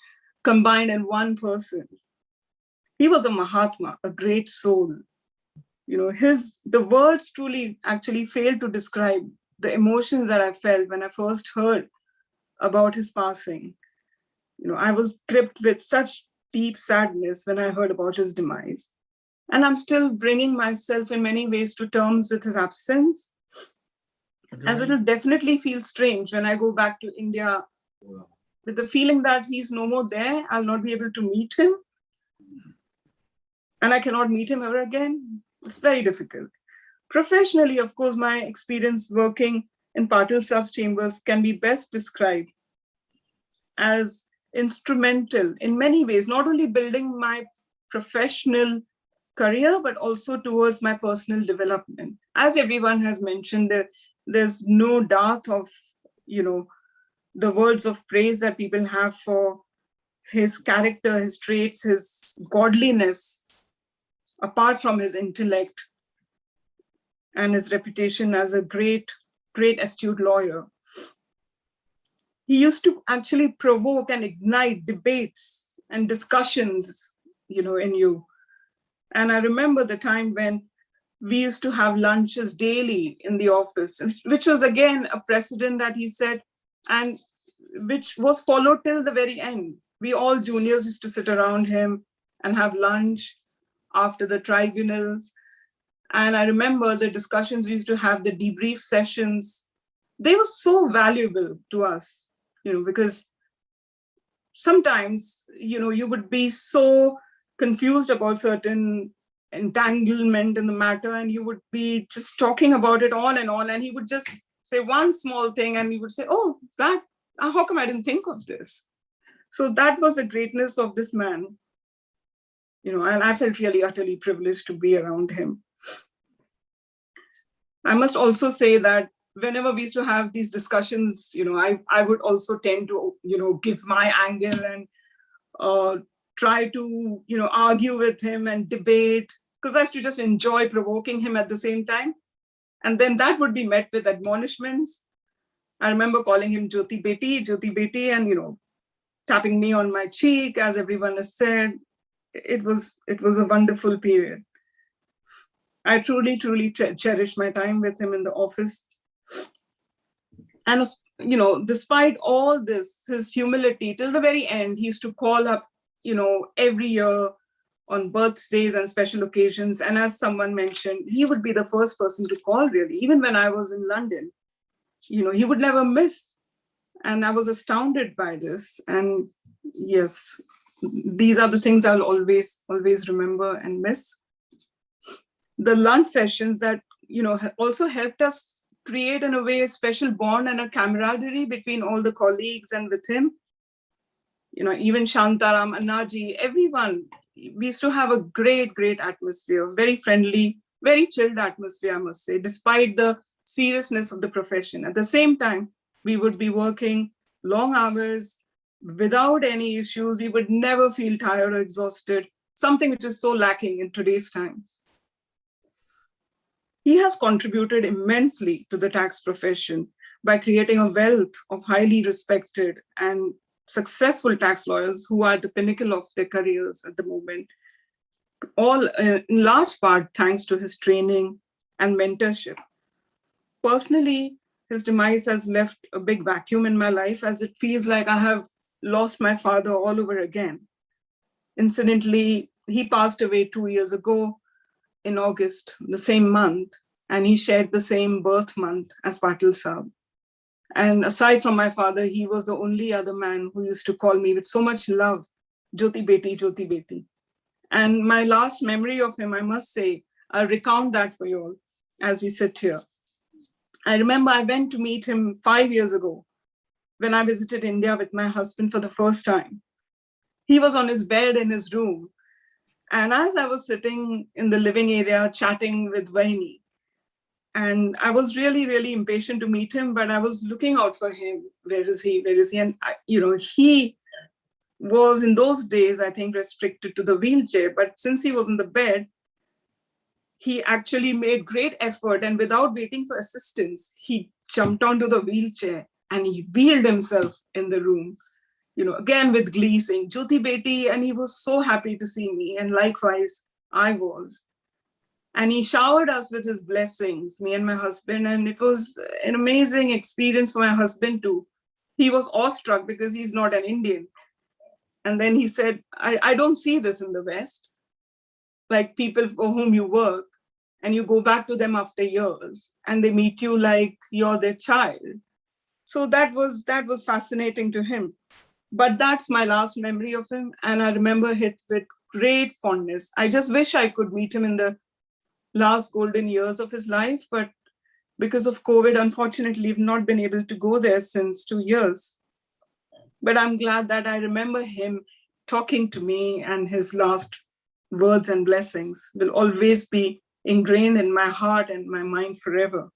combined in one person. He was a Mahatma, a great soul. The words truly actually fail to describe the emotions that I felt when I first heard about his passing. I was gripped with such deep sadness when I heard about his demise. And I'm still bringing myself in many ways to terms with his absence, as it will definitely feel strange when I go back to India with the feeling that he's no more there. I'll not be able to meet him, and I cannot meet him ever again. It's very difficult. Professionally, of course, my experience working in Patil Saab's chambers can be best described as instrumental in many ways, not only building my professional career, but also towards my personal development. As everyone has mentioned, there's no doubt of, the words of praise that people have for his character, his traits, his godliness, apart from his intellect and his reputation as a great great astute lawyer. He used to actually provoke and ignite debates and discussions, in you. And I remember the time when we used to have lunches daily in the office, which was again a precedent that he set, and which was followed till the very end. We all juniors used to sit around him and have lunch after the tribunals. And I remember the discussions we used to have, the debrief sessions. They were so valuable to us, because sometimes, you would be so confused about certain entanglement in the matter, and you would be just talking about it on, and he would just say one small thing, and you would say, oh, that, how come I didn't think of this? So that was the greatness of this man, and I felt really utterly privileged to be around him. I must also say that whenever we used to have these discussions, I would also tend to, give my angle and try to, argue with him and debate, because I used to just enjoy provoking him at the same time. And then that would be met with admonishments. I remember calling him Jyoti Beti, and, tapping me on my cheek, as everyone has said. It was a wonderful period. I truly, truly cherish my time with him in the office. And, despite all this, his humility, till the very end, he used to call up, every year on birthdays and special occasions. And as someone mentioned, he would be the first person to call, really. Even when I was in London, he would never miss. And I was astounded by this. And yes, these are the things I'll always remember and miss. The lunch sessions that, also helped us create, in a way, a special bond and a camaraderie between all the colleagues and with him. Even Shantaram, Annaji, everyone, we used to have a great, great atmosphere, very friendly, very chilled atmosphere, I must say, despite the seriousness of the profession. At the same time, we would be working long hours without any issues. We would never feel tired or exhausted, something which is so lacking in today's times. He has contributed immensely to the tax profession by creating a wealth of highly respected and successful tax lawyers who are at the pinnacle of their careers at the moment, all in large part thanks to his training and mentorship. Personally, his demise has left a big vacuum in my life, as it feels like I have lost my father all over again. Incidentally, he passed away 2 years ago in August, the same month, and he shared the same birth month as Patil Saab. And aside from my father, he was the only other man who used to call me with so much love, Jyoti Beti, Jyoti Beti. And my last memory of him, I must say, I'll recount that for you all as we sit here. I remember I went to meet him 5 years ago when I visited India with my husband for the first time. He was on his bed in his room. And as I was sitting in the living area chatting with Vaini, and I was really, really impatient to meet him, but I was looking out for him. Where is he? Where is he? And, he was in those days, I think, restricted to the wheelchair. But since he was in the bed, he actually made great effort. And without waiting for assistance, he jumped onto the wheelchair and he wheeled himself in the room, again with glee, saying, Jyoti Beti. And he was so happy to see me. And likewise, I was. And he showered us with his blessings, me and my husband. And it was an amazing experience for my husband too. He was awestruck because he's not an Indian. And then he said, I don't see this in the West. Like people for whom you work and you go back to them after years and they meet you like you're their child. So that was fascinating to him. But that's my last memory of him. And I remember it with great fondness. I just wish I could meet him in the last golden years of his life, but because of COVID, unfortunately, we've not been able to go there since 2 years. But I'm glad that I remember him talking to me, and his last words and blessings will always be ingrained in my heart and my mind forever.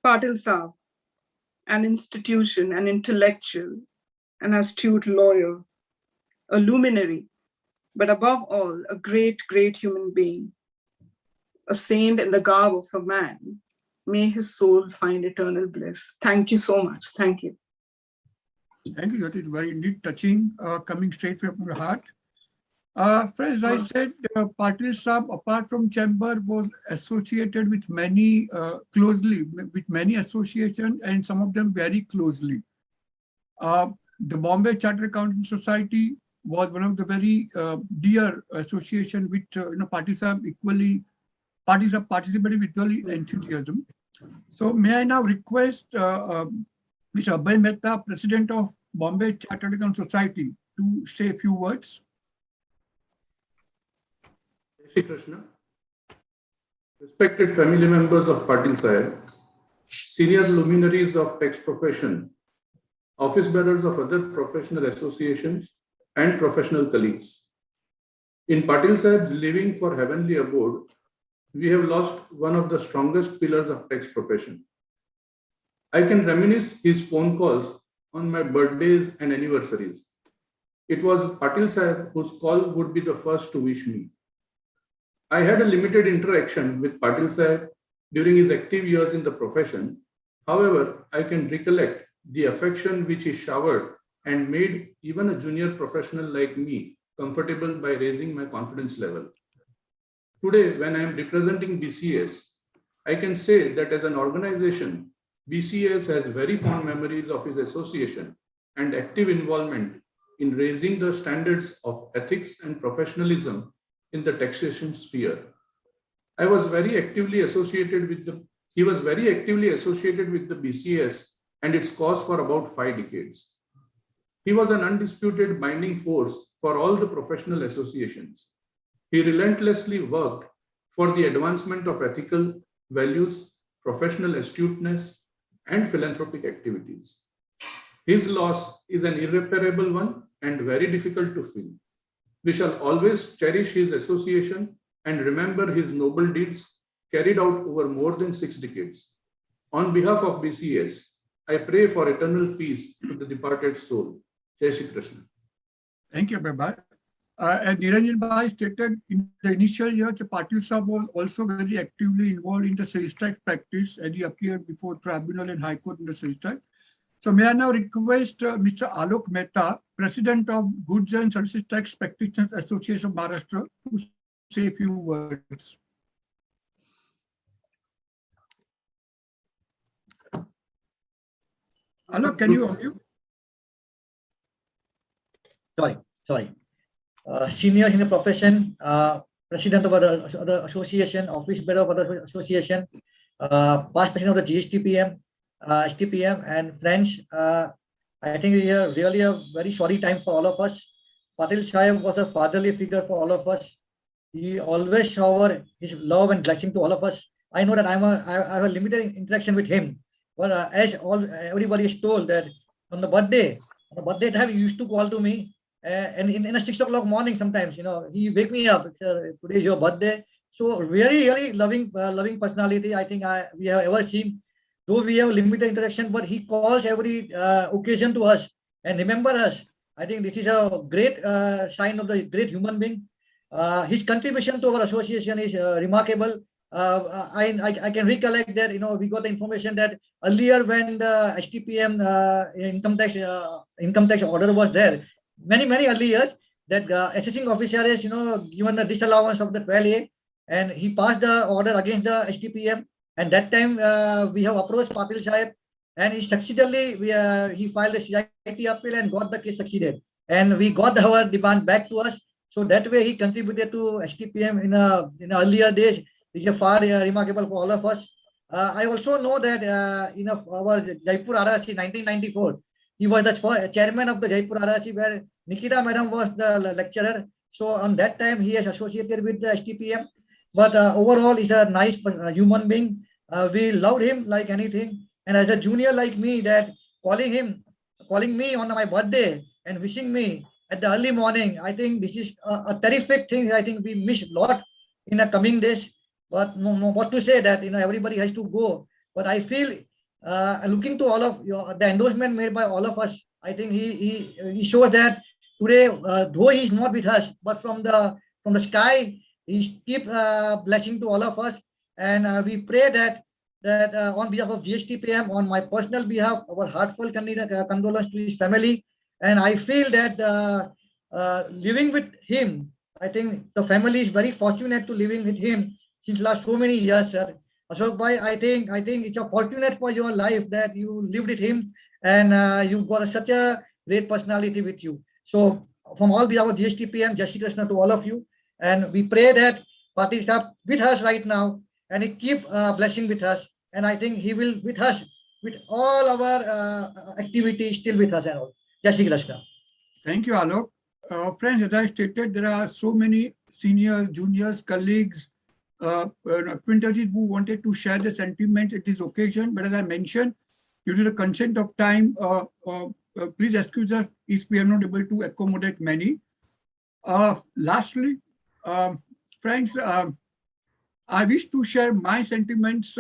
Patil Saab, an institution, an intellectual, an astute lawyer, a luminary, but above all, a great, great human being, a saint in the garb of a man, May his soul find eternal bliss. Thank you so much. Thank you. Thank you, Jyoti. It's very indeed touching, coming straight from your heart. Friends, I said Patil Saab, apart from chamber, was associated with many closely, with many associations, and some of them very closely. The Bombay Chartered Accountant Society was one of the very dear association with Patil Saab equally. Parties have participated with equally enthusiasm. So may I now request Mr. Abhay Mehta, President of Bombay Chartered Accountant Society, to say a few words. Shri Krishna. Respected family members of Patil Sahib, senior luminaries of tax profession, office bearers of other professional associations, and professional colleagues. In Patil Sahib's Living for Heavenly Abode, we have lost one of the strongest pillars of tax profession. I can reminisce his phone calls on my birthdays and anniversaries. It was Patil Sahib whose call would be the first to wish me. I had a limited interaction with Patil Sahib during his active years in the profession. However, I can recollect the affection which he showered and made even a junior professional like me comfortable by raising my confidence level. Today, when I am representing BCS, I can say that as an organization, BCS has very fond memories of his association and active involvement in raising the standards of ethics and professionalism in the taxation sphere. He was very actively associated with the BCS and its cause for about 5 decades. He was an undisputed binding force for all the professional associations. He relentlessly worked for the advancement of ethical values, professional astuteness, and philanthropic activities. His loss is an irreparable one and very difficult to fill. We shall always cherish his association and remember his noble deeds carried out over more than 6 decades. On behalf of BCS, I pray for eternal peace to the departed soul. Jai Shri Krishna. Thank you, Bhai. As Niranjan Bhai stated, in the initial years, Patil Saab was also very actively involved in the sales tax practice, and he appeared before tribunal and High Court in the sales tax. So may I now request Mr. Alok Mehta, President of Goods and Services Tax Practitioners Association of Maharashtra, to say a few words. Alok, can you unmute? Sorry. Senior in the profession, president of other association, office bearer of other association, past president of the GSTPM, STPM, and friends. I think we are really a very sorry time for all of us. Patil Sahib was a fatherly figure for all of us. He always showered his love and blessing to all of us. I know that I have a limited interaction with him, but as everybody is told that on the birthday time, he used to call to me. And in a 6 o'clock morning, sometimes, he wake me up. Today is your birthday. So really loving personality. I think we have ever seen. Though we have limited interaction, but he calls every occasion to us and remember us. I think this is a great sign of the great human being. His contribution to our association is remarkable. I can recollect that we got the information that earlier when the STPM income tax order was there. Many early years that assessing officer has given a disallowance of the 12A, and he passed the order against the STPM. And that time we have approached Patil Sahib, and he succeedingly he filed a CIT appeal and got the case succeeded, and we got our demand back to us. So that way he contributed to STPM in earlier days. It's a far remarkable for all of us. I also know that our Jaipur RRC 1994. He was the chairman of the Jaipur RRC, where Nikita Madam was the lecturer. So on that time, he is associated with the STPM. But overall, he's a nice human being. We loved him like anything. And as a junior like me, that calling me on my birthday and wishing me at the early morning, I think this is a terrific thing. I think we miss a lot in the coming days. But no, what to say that everybody has to go. But I feel looking to all of the endorsement made by all of us, I think he shows that today, though he is not with us, but from the sky, he keeps blessing to all of us, and we pray that that on behalf of GSTPM, on my personal behalf, our heartfelt condolence to his family. And I feel that living with him, I think the family is very fortunate to living with him since last so many years, sir. Ashok bhai, I think it's a fortunate for your life that you lived with him and you got such a great personality with you. So from all behalf of GSTPM, Jai Shri Krishna to all of you. And we pray that Patil Sahab with us right now and he keep blessing with us. And I think he will with us, with all our activities still with us and all. Jai Shri Krishna. Thank you, Alok. Friends, as I stated, there are so many seniors, juniors, colleagues, acquaintances who wanted to share the sentiment at this occasion. But as I mentioned, due to the consent of time, please excuse us if we are not able to accommodate many. Lastly, friends, I wish to share my sentiments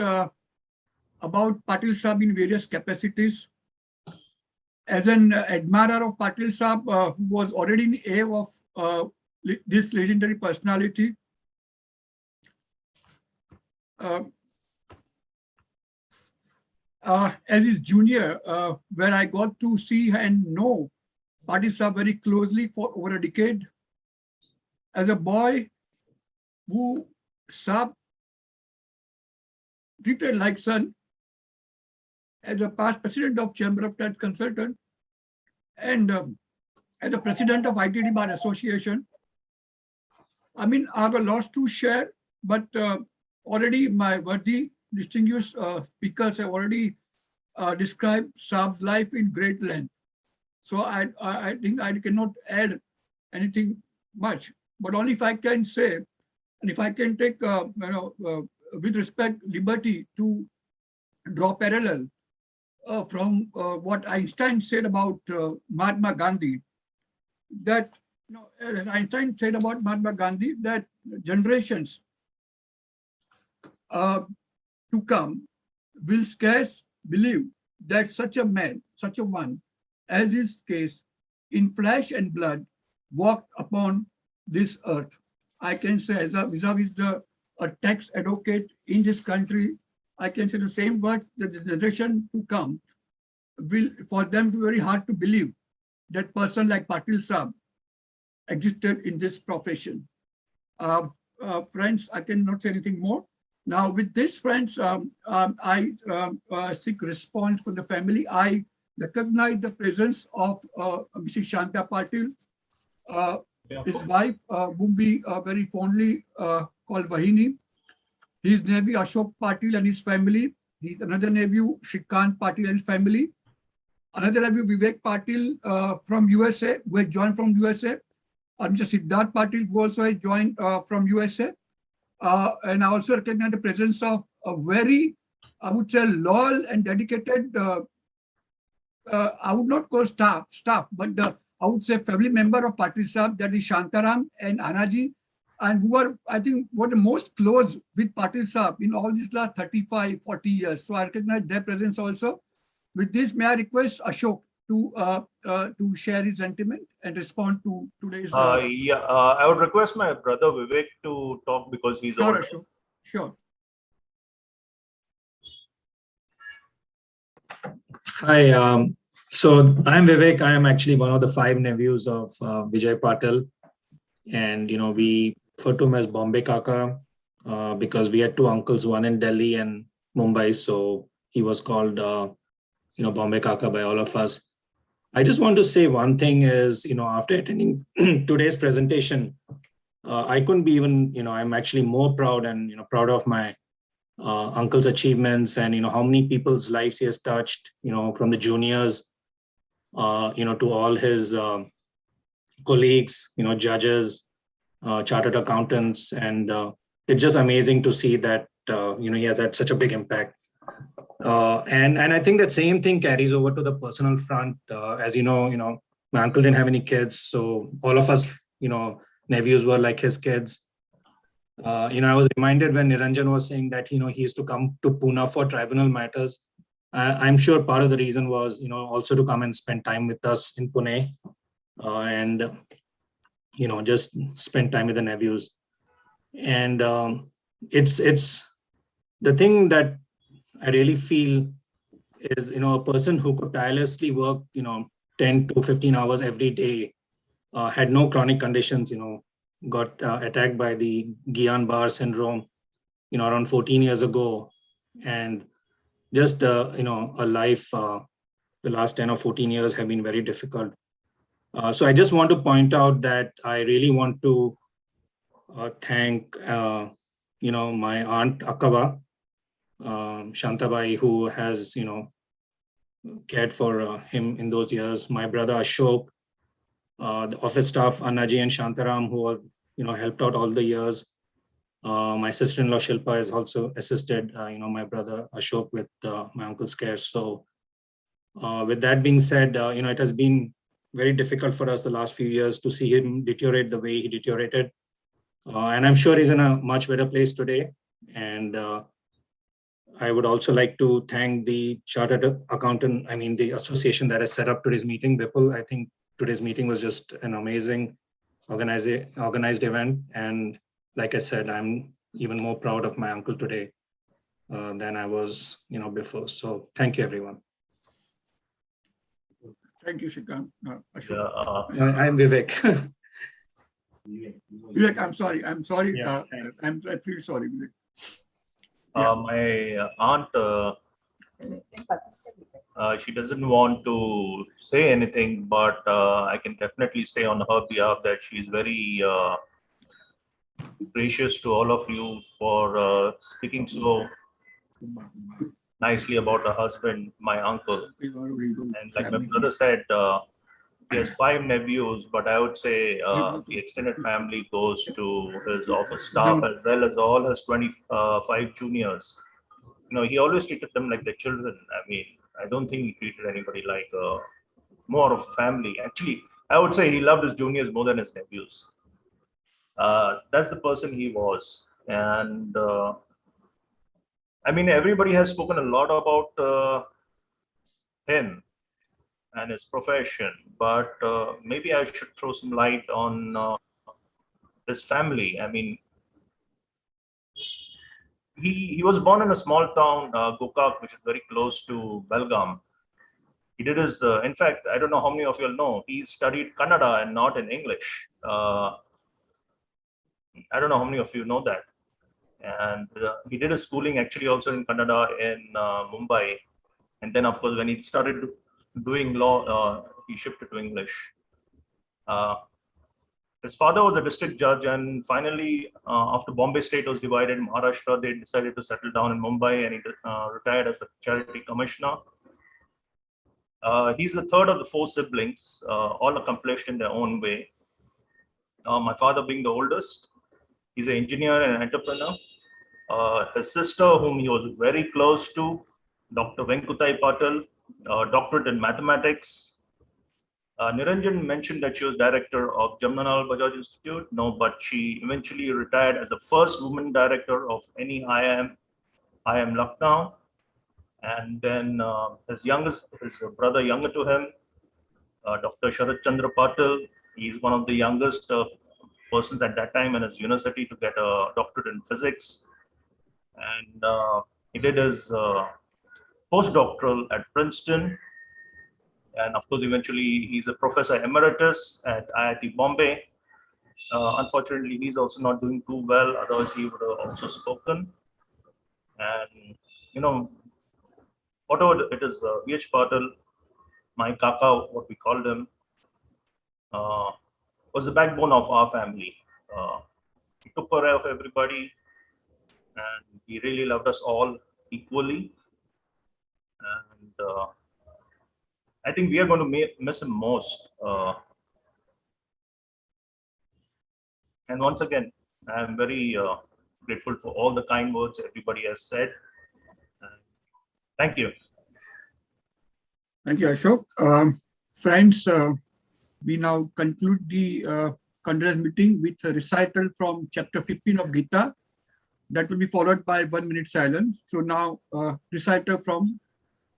about Patil Sahab in various capacities. As an admirer of Patil Sahab, who was already in awe of this legendary personality, as his junior, where I got to see and know Patil Sahab very closely for over a decade. As a boy who Sahab treated like son, as a past president of Chamber of Tax Consultant and as a president of ITD Bar Association. I mean, I have a lot to share, but already my worthy distinguished speakers have already described Saab's life in great length. So I think I cannot add anything much, but only if I can say, and if I can take, with respect, liberty to draw parallel from what Einstein said about Mahatma Gandhi, that Einstein said about Mahatma Gandhi that generations to come will scarce believe that such a man, such a one, as his case, in flesh and blood, walked upon this earth. I can say, as a vis-a-vis a tax advocate in this country, I can say the same words that the generation to come will, for them, be very hard to believe that person like Patil Sahab existed in this profession. Friends, I cannot say anything more. Now, with this, friends, I seek response from the family. I recognize the presence of Mrs. Shanta Patil, his wife, whom we very fondly call Vahini, his nephew Ashok Patil and his family, his another nephew Shrikant Patil and his family, another nephew Vivek Patil from USA, who has joined from USA, Mr. Siddharth Patil, who also has joined from USA. And I also recognize the presence of a very, I would say, loyal and dedicated, I would not call staff, but I would say family member of Patil Sahab, that is Shantaram and Anaji, and who are, I think, were the most close with Patil Sahab in all these last 35, 40 years. So I recognize their presence also. With this, may I request Ashok to share his sentiment and respond to today's. I would request my brother Vivek to talk because he's Sure, older. Ashok. Sure. Hi, so I'm Vivek. I am actually one of the 5 nephews of Vijay Patil, and we refer to him as Bombay Kaka because we had 2 uncles, one in Delhi and Mumbai, so he was called Bombay Kaka by all of us. I just want to say one thing is, after attending today's presentation, I couldn't be even, I'm actually more proud and, proud of my uncle's achievements and, how many people's lives he has touched, from the juniors, to all his colleagues, judges, chartered accountants. And it's just amazing to see that, he has had such a big impact. And I think that same thing carries over to the personal front. As you know, my uncle didn't have any kids, so all of us, nephews were like his kids. I was reminded when Niranjan was saying that, he used to come to Pune for tribunal matters. I'm sure part of the reason was, also to come and spend time with us in Pune and, just spend time with the nephews. And it's the thing that I really feel is, a person who could tirelessly work, 10 to 15 hours every day, had no chronic conditions, got attacked by the Guillain-Barré syndrome, around 14 years ago. And just, a life, the last 10 or 14 years have been very difficult. So I just want to point out that I really want to thank, my aunt Akava, Shantabai, who has, cared for him in those years. My brother Ashok, the office staff Annaji and Shantaram, who have, helped out all the years. My sister-in-law Shilpa has also assisted, my brother Ashok with my uncle's care. So with that being said, it has been very difficult for us the last few years to see him deteriorate the way he deteriorated. And I'm sure he's in a much better place today. And I would also like to thank the chartered accountant, the association that has set up today's meeting, Vipul. I think today's meeting was just an amazing organized event. And like I said, I'm even more proud of my uncle today than I was, before. So thank you, everyone. Thank you, Shrikant. I'm Vivek. Vivek, I'm sorry. I'm sorry. Yeah, I feel sorry, Vivek. My aunt, she doesn't want to say anything, but I can definitely say on her behalf that she's very gracious to all of you for speaking so nicely about her husband, my uncle. And like my brother said, he has 5 nephews, but I would say the extended family goes to his office staff as well as all his 25 juniors. He always treated them like their children. I don't think he treated anybody like more of family. Actually, I would say he loved his juniors more than his nephews. That's the person he was. And everybody has spoken a lot about him and his profession, but maybe I should throw some light on his family. He was born in a small town, Gokak, which is very close to Belgaum. He did his, in fact, I don't know how many of you all know, he studied Kannada and not in English. I don't know how many of you know that. And he did his schooling actually also in Kannada in Mumbai. And then, of course, when he started doing law, he shifted to English. His father was a district judge, and finally, after Bombay state was divided, Maharashtra, they decided to settle down in Mumbai, and he retired as the charity commissioner. He's the third of the 4 siblings, all accomplished in their own way. My father being the oldest, he's an engineer and an entrepreneur. His sister, whom he was very close to, Dr. Venkutai Patil, doctorate in mathematics. Niranjan mentioned that she was director of Jamnanal Bajaj Institute. No, but she eventually retired as the first woman director of any IIM Lucknow. And then his brother younger to him, Dr. Sharat Chandra Patil, he's one of the youngest persons at that time in his university to get a doctorate in physics. And he did his postdoctoral at Princeton. And of course, eventually he's a professor emeritus at IIT Bombay. Unfortunately, he's also not doing too well, otherwise he would have also spoken. And, whatever it is, V.H. Patil, my kaka, what we called him, was the backbone of our family. He took care of everybody, and he really loved us all equally. And I think we are going to miss him most. And once again, I am very grateful for all the kind words everybody has said. Thank you. Thank you, Ashok. Friends, we now conclude the condolence meeting with a recital from chapter 15 of Gita. That will be followed by 1 minute silence. So now, recital from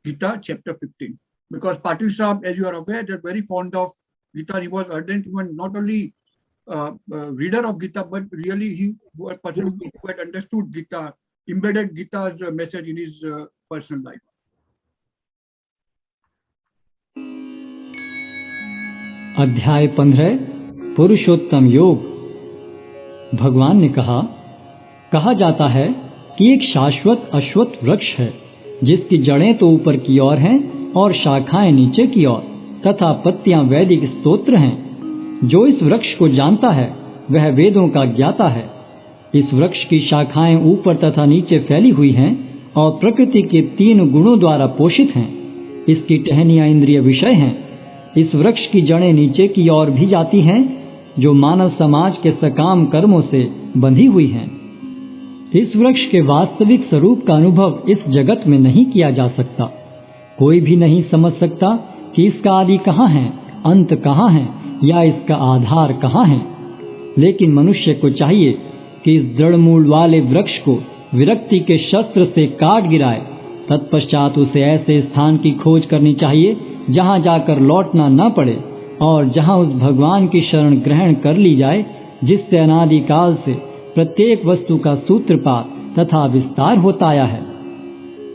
Gita, chapter 15. Because Patil Sahab, as you are aware, they're very fond of Gita. He was ardent, even not only reader of Gita, but really he was a person who had understood Gita, embedded Gita's message in his personal life. अध्याय 15 पुरुषोत्तम योग। भगवान ने कहा जाता है कि एक शाश्वत अश्वत्थ वृक्ष है जिसकी जड़ें तो ऊपर की ओर हैं और शाखाएं नीचे की ओर तथा पत्तियां वैदिक स्तोत्र हैं। जो इस वृक्ष को जानता है वह वेदों का ज्ञाता है। इस वृक्ष की शाखाएं ऊपर तथा नीचे फैली हुई हैं और प्रकृति के 3 गुणों द्वारा पोषित हैं। इसकी टहनियां इंद्रिय विषय हैं। इस वृक्ष की जड़ें नीचे की ओर भी जाती हैं जो मानव समाज के सकाम कर्मों से बंधी हुई हैं। इस वृक्ष के वास्तविक स्वरूप का अनुभव इस जगत में नहीं किया जा सकता। कोई भी नहीं समझ सकता कि इसका आदि कहाँ है, अंत कहाँ है या इसका आधार कहाँ है। लेकिन मनुष्य को चाहिए कि इस दृढ़ मूल वाले वृक्ष को विरक्ति के शस्त्र से काट गिराए। तत्पश्चात उसे ऐसे स्थान की खोज करनी चाहिए जहां जाकर लौटना न पड़े और जहां उस भगवान की शरण ग्रहण कर ली जाए जिससे अनादिकाल से प्रत्येक वस्तु का सूत्रपात तथा विस्तार होता आया है।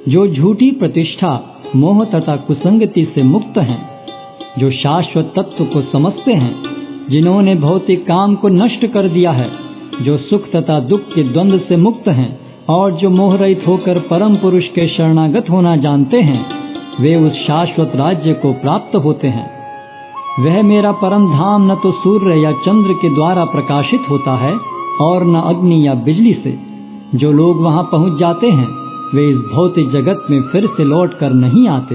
जो झूठी प्रतिष्ठा, मोह तथा कुसंगति से मुक्त हैं, जो शाश्वत तत्व को समझते हैं, जिन्होंने भौतिक काम को नष्ट कर दिया है, जो सुख तथा दुख के द्वंद्व से मुक्त हैं और जो मोह रहित होकर परम पुरुष के शरणागत होना जानते हैं, वे उस शाश्वत राज्य को प्राप्त होते हैं। वह मेरा परम धाम न तो सूर्य या चंद्र के द्वारा प्रकाशित होता है और न अग्नि या बिजली से। जो लोग वहां पहुंच जाते हैं वे इस भौतिक जगत में फिर से लौट कर नहीं आते।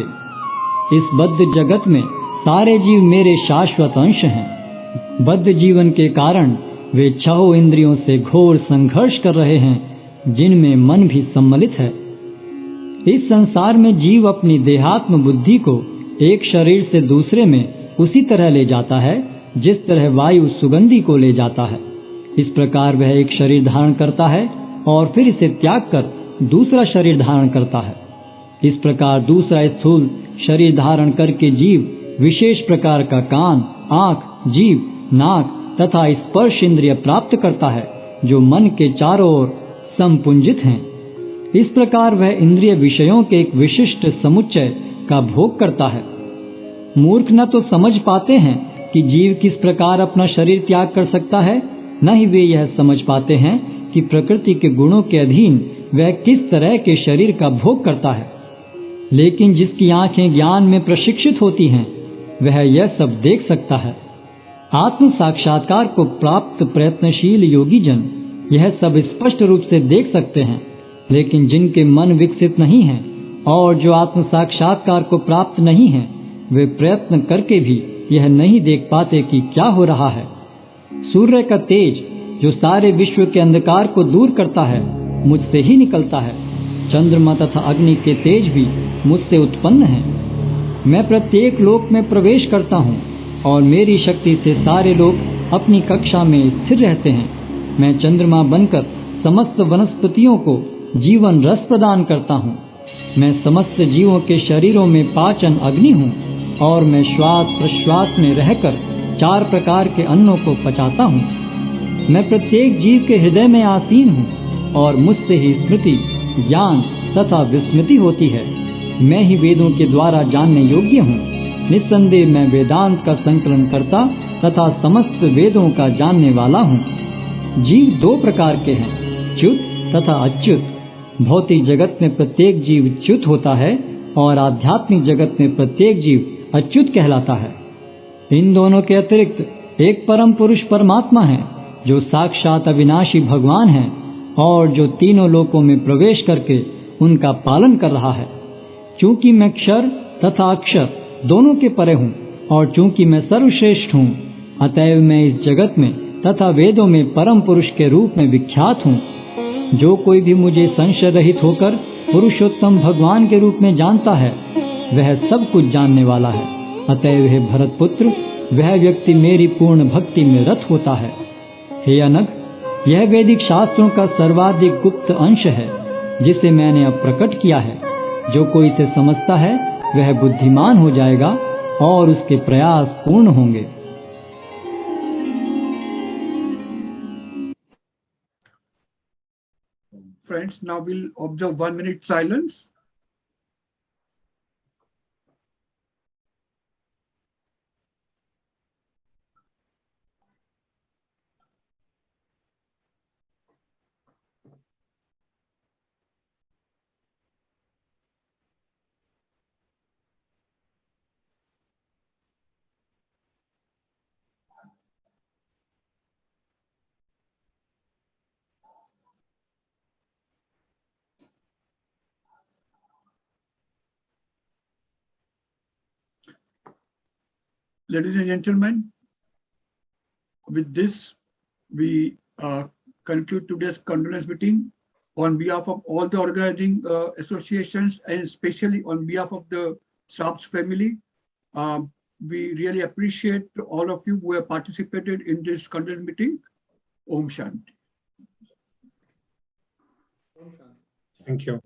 इस बद्ध जगत में सारे जीव मेरे शाश्वत अंश हैं। बद्ध जीवन के कारण वे 6 इंद्रियों से घोर संघर्ष कर रहे हैं जिनमें मन भी सम्मिलित है। इस संसार में जीव अपनी देहात्म बुद्धि को एक शरीर से दूसरे में उसी तरह ले जाता है जिस तरह वायु सुगंधी को ले जाता है। इस प्रकार वह एक शरीर धारण करता है और फिर इसे त्याग कर दूसरा शरीर धारण करता है। इस प्रकार दूसरा स्थूल शरीर धारण करके जीव विशेष प्रकार का कान, आंख, जीभ, नाक तथा स्पर्श इंद्रिय प्राप्त करता है जो मन के चारों ओर संपुंजित हैं। इस प्रकार वह इंद्रिय विषयों के एक विशिष्ट समुच्चय का भोग करता है। मूर्ख न तो समझ पाते हैं कि जीव किस प्रकार अपना शरीर त्याग कर सकता है, न ही वे यह समझ पाते हैं कि प्रकृति के गुणों के अधीन वह किस तरह के शरीर का भोग करता है। लेकिन जिसकी आंखें ज्ञान में प्रशिक्षित होती हैं वह यह सब देख सकता है। आत्म साक्षात्कार को प्राप्त प्रयत्नशील योगी जन यह सब स्पष्ट रूप से देख सकते हैं। लेकिन जिनके मन विकसित नहीं हैं और जो आत्म साक्षात्कार को प्राप्त नहीं हैं, वे प्रयत्न करके भी यह नहीं देख पाते कि क्या हो रहा है। सूर्य का तेज जो सारे विश्व के अंधकार को दूर करता है मुझसे ही निकलता है। चंद्रमा तथा अग्नि के तेज भी मुझसे उत्पन्न हैं। मैं प्रत्येक लोक में प्रवेश करता हूँ और मेरी शक्ति से सारे लोग अपनी कक्षा में स्थिर रहते हैं। मैं चंद्रमा बनकर समस्त वनस्पतियों को जीवन रस प्रदान करता हूँ। मैं समस्त जीवों के शरीरों में पाचन अग्नि हूँ और मैं श्वास प्रश्वास में रहकर 4 प्रकार के अन्नों को पचाता हूँ। मैं प्रत्येक जीव के हृदय में आसीन हूँ और मुझसे ही स्मृति, ज्ञान तथा विस्मृति होती है। मैं ही वेदों के द्वारा जानने योग्य हूँ। निस्संदेह मैं वेदांत का संकलन करता तथा समस्त वेदों का जानने वाला हूँ। जीव 2 प्रकार के हैं, च्युत तथा अच्युत। भौतिक जगत में प्रत्येक जीव च्युत होता है और आध्यात्मिक जगत में प्रत्येक जीव अच्युत कहलाता है। इन दोनों के अतिरिक्त एक परम पुरुष परमात्मा है जो साक्षात अविनाशी भगवान है और जो तीनों लोकों में प्रवेश करके उनका पालन कर रहा है। चूंकि मैं क्षर तथा अक्षर दोनों के परे हूँ और चूंकि मैं सर्वश्रेष्ठ हूँ, अतएव मैं इस जगत में तथा वेदों में परम पुरुष के रूप में विख्यात हूँ। जो कोई भी मुझे संशय रहित होकर पुरुषोत्तम भगवान के रूप में जानता है वह सब कुछ जानने वाला है। अतएव हे भरत पुत्र, वह व्यक्ति मेरी पूर्ण भक्ति में रत होता है। हे अनग, यह वैदिक शास्त्रों का सर्वाधिक गुप्त अंश है जिसे मैंने अब प्रकट किया है। जो कोई इसे समझता है वह बुद्धिमान हो जाएगा और उसके प्रयास पूर्ण होंगे। Friends, now we'll observe 1 minute silence. ladies and gentlemen, with this, we conclude today's condolence meeting on behalf of all the organizing associations and especially on behalf of the Saab's family. We really appreciate all of you who have participated in this condolence meeting. Om Shanti. Thank you.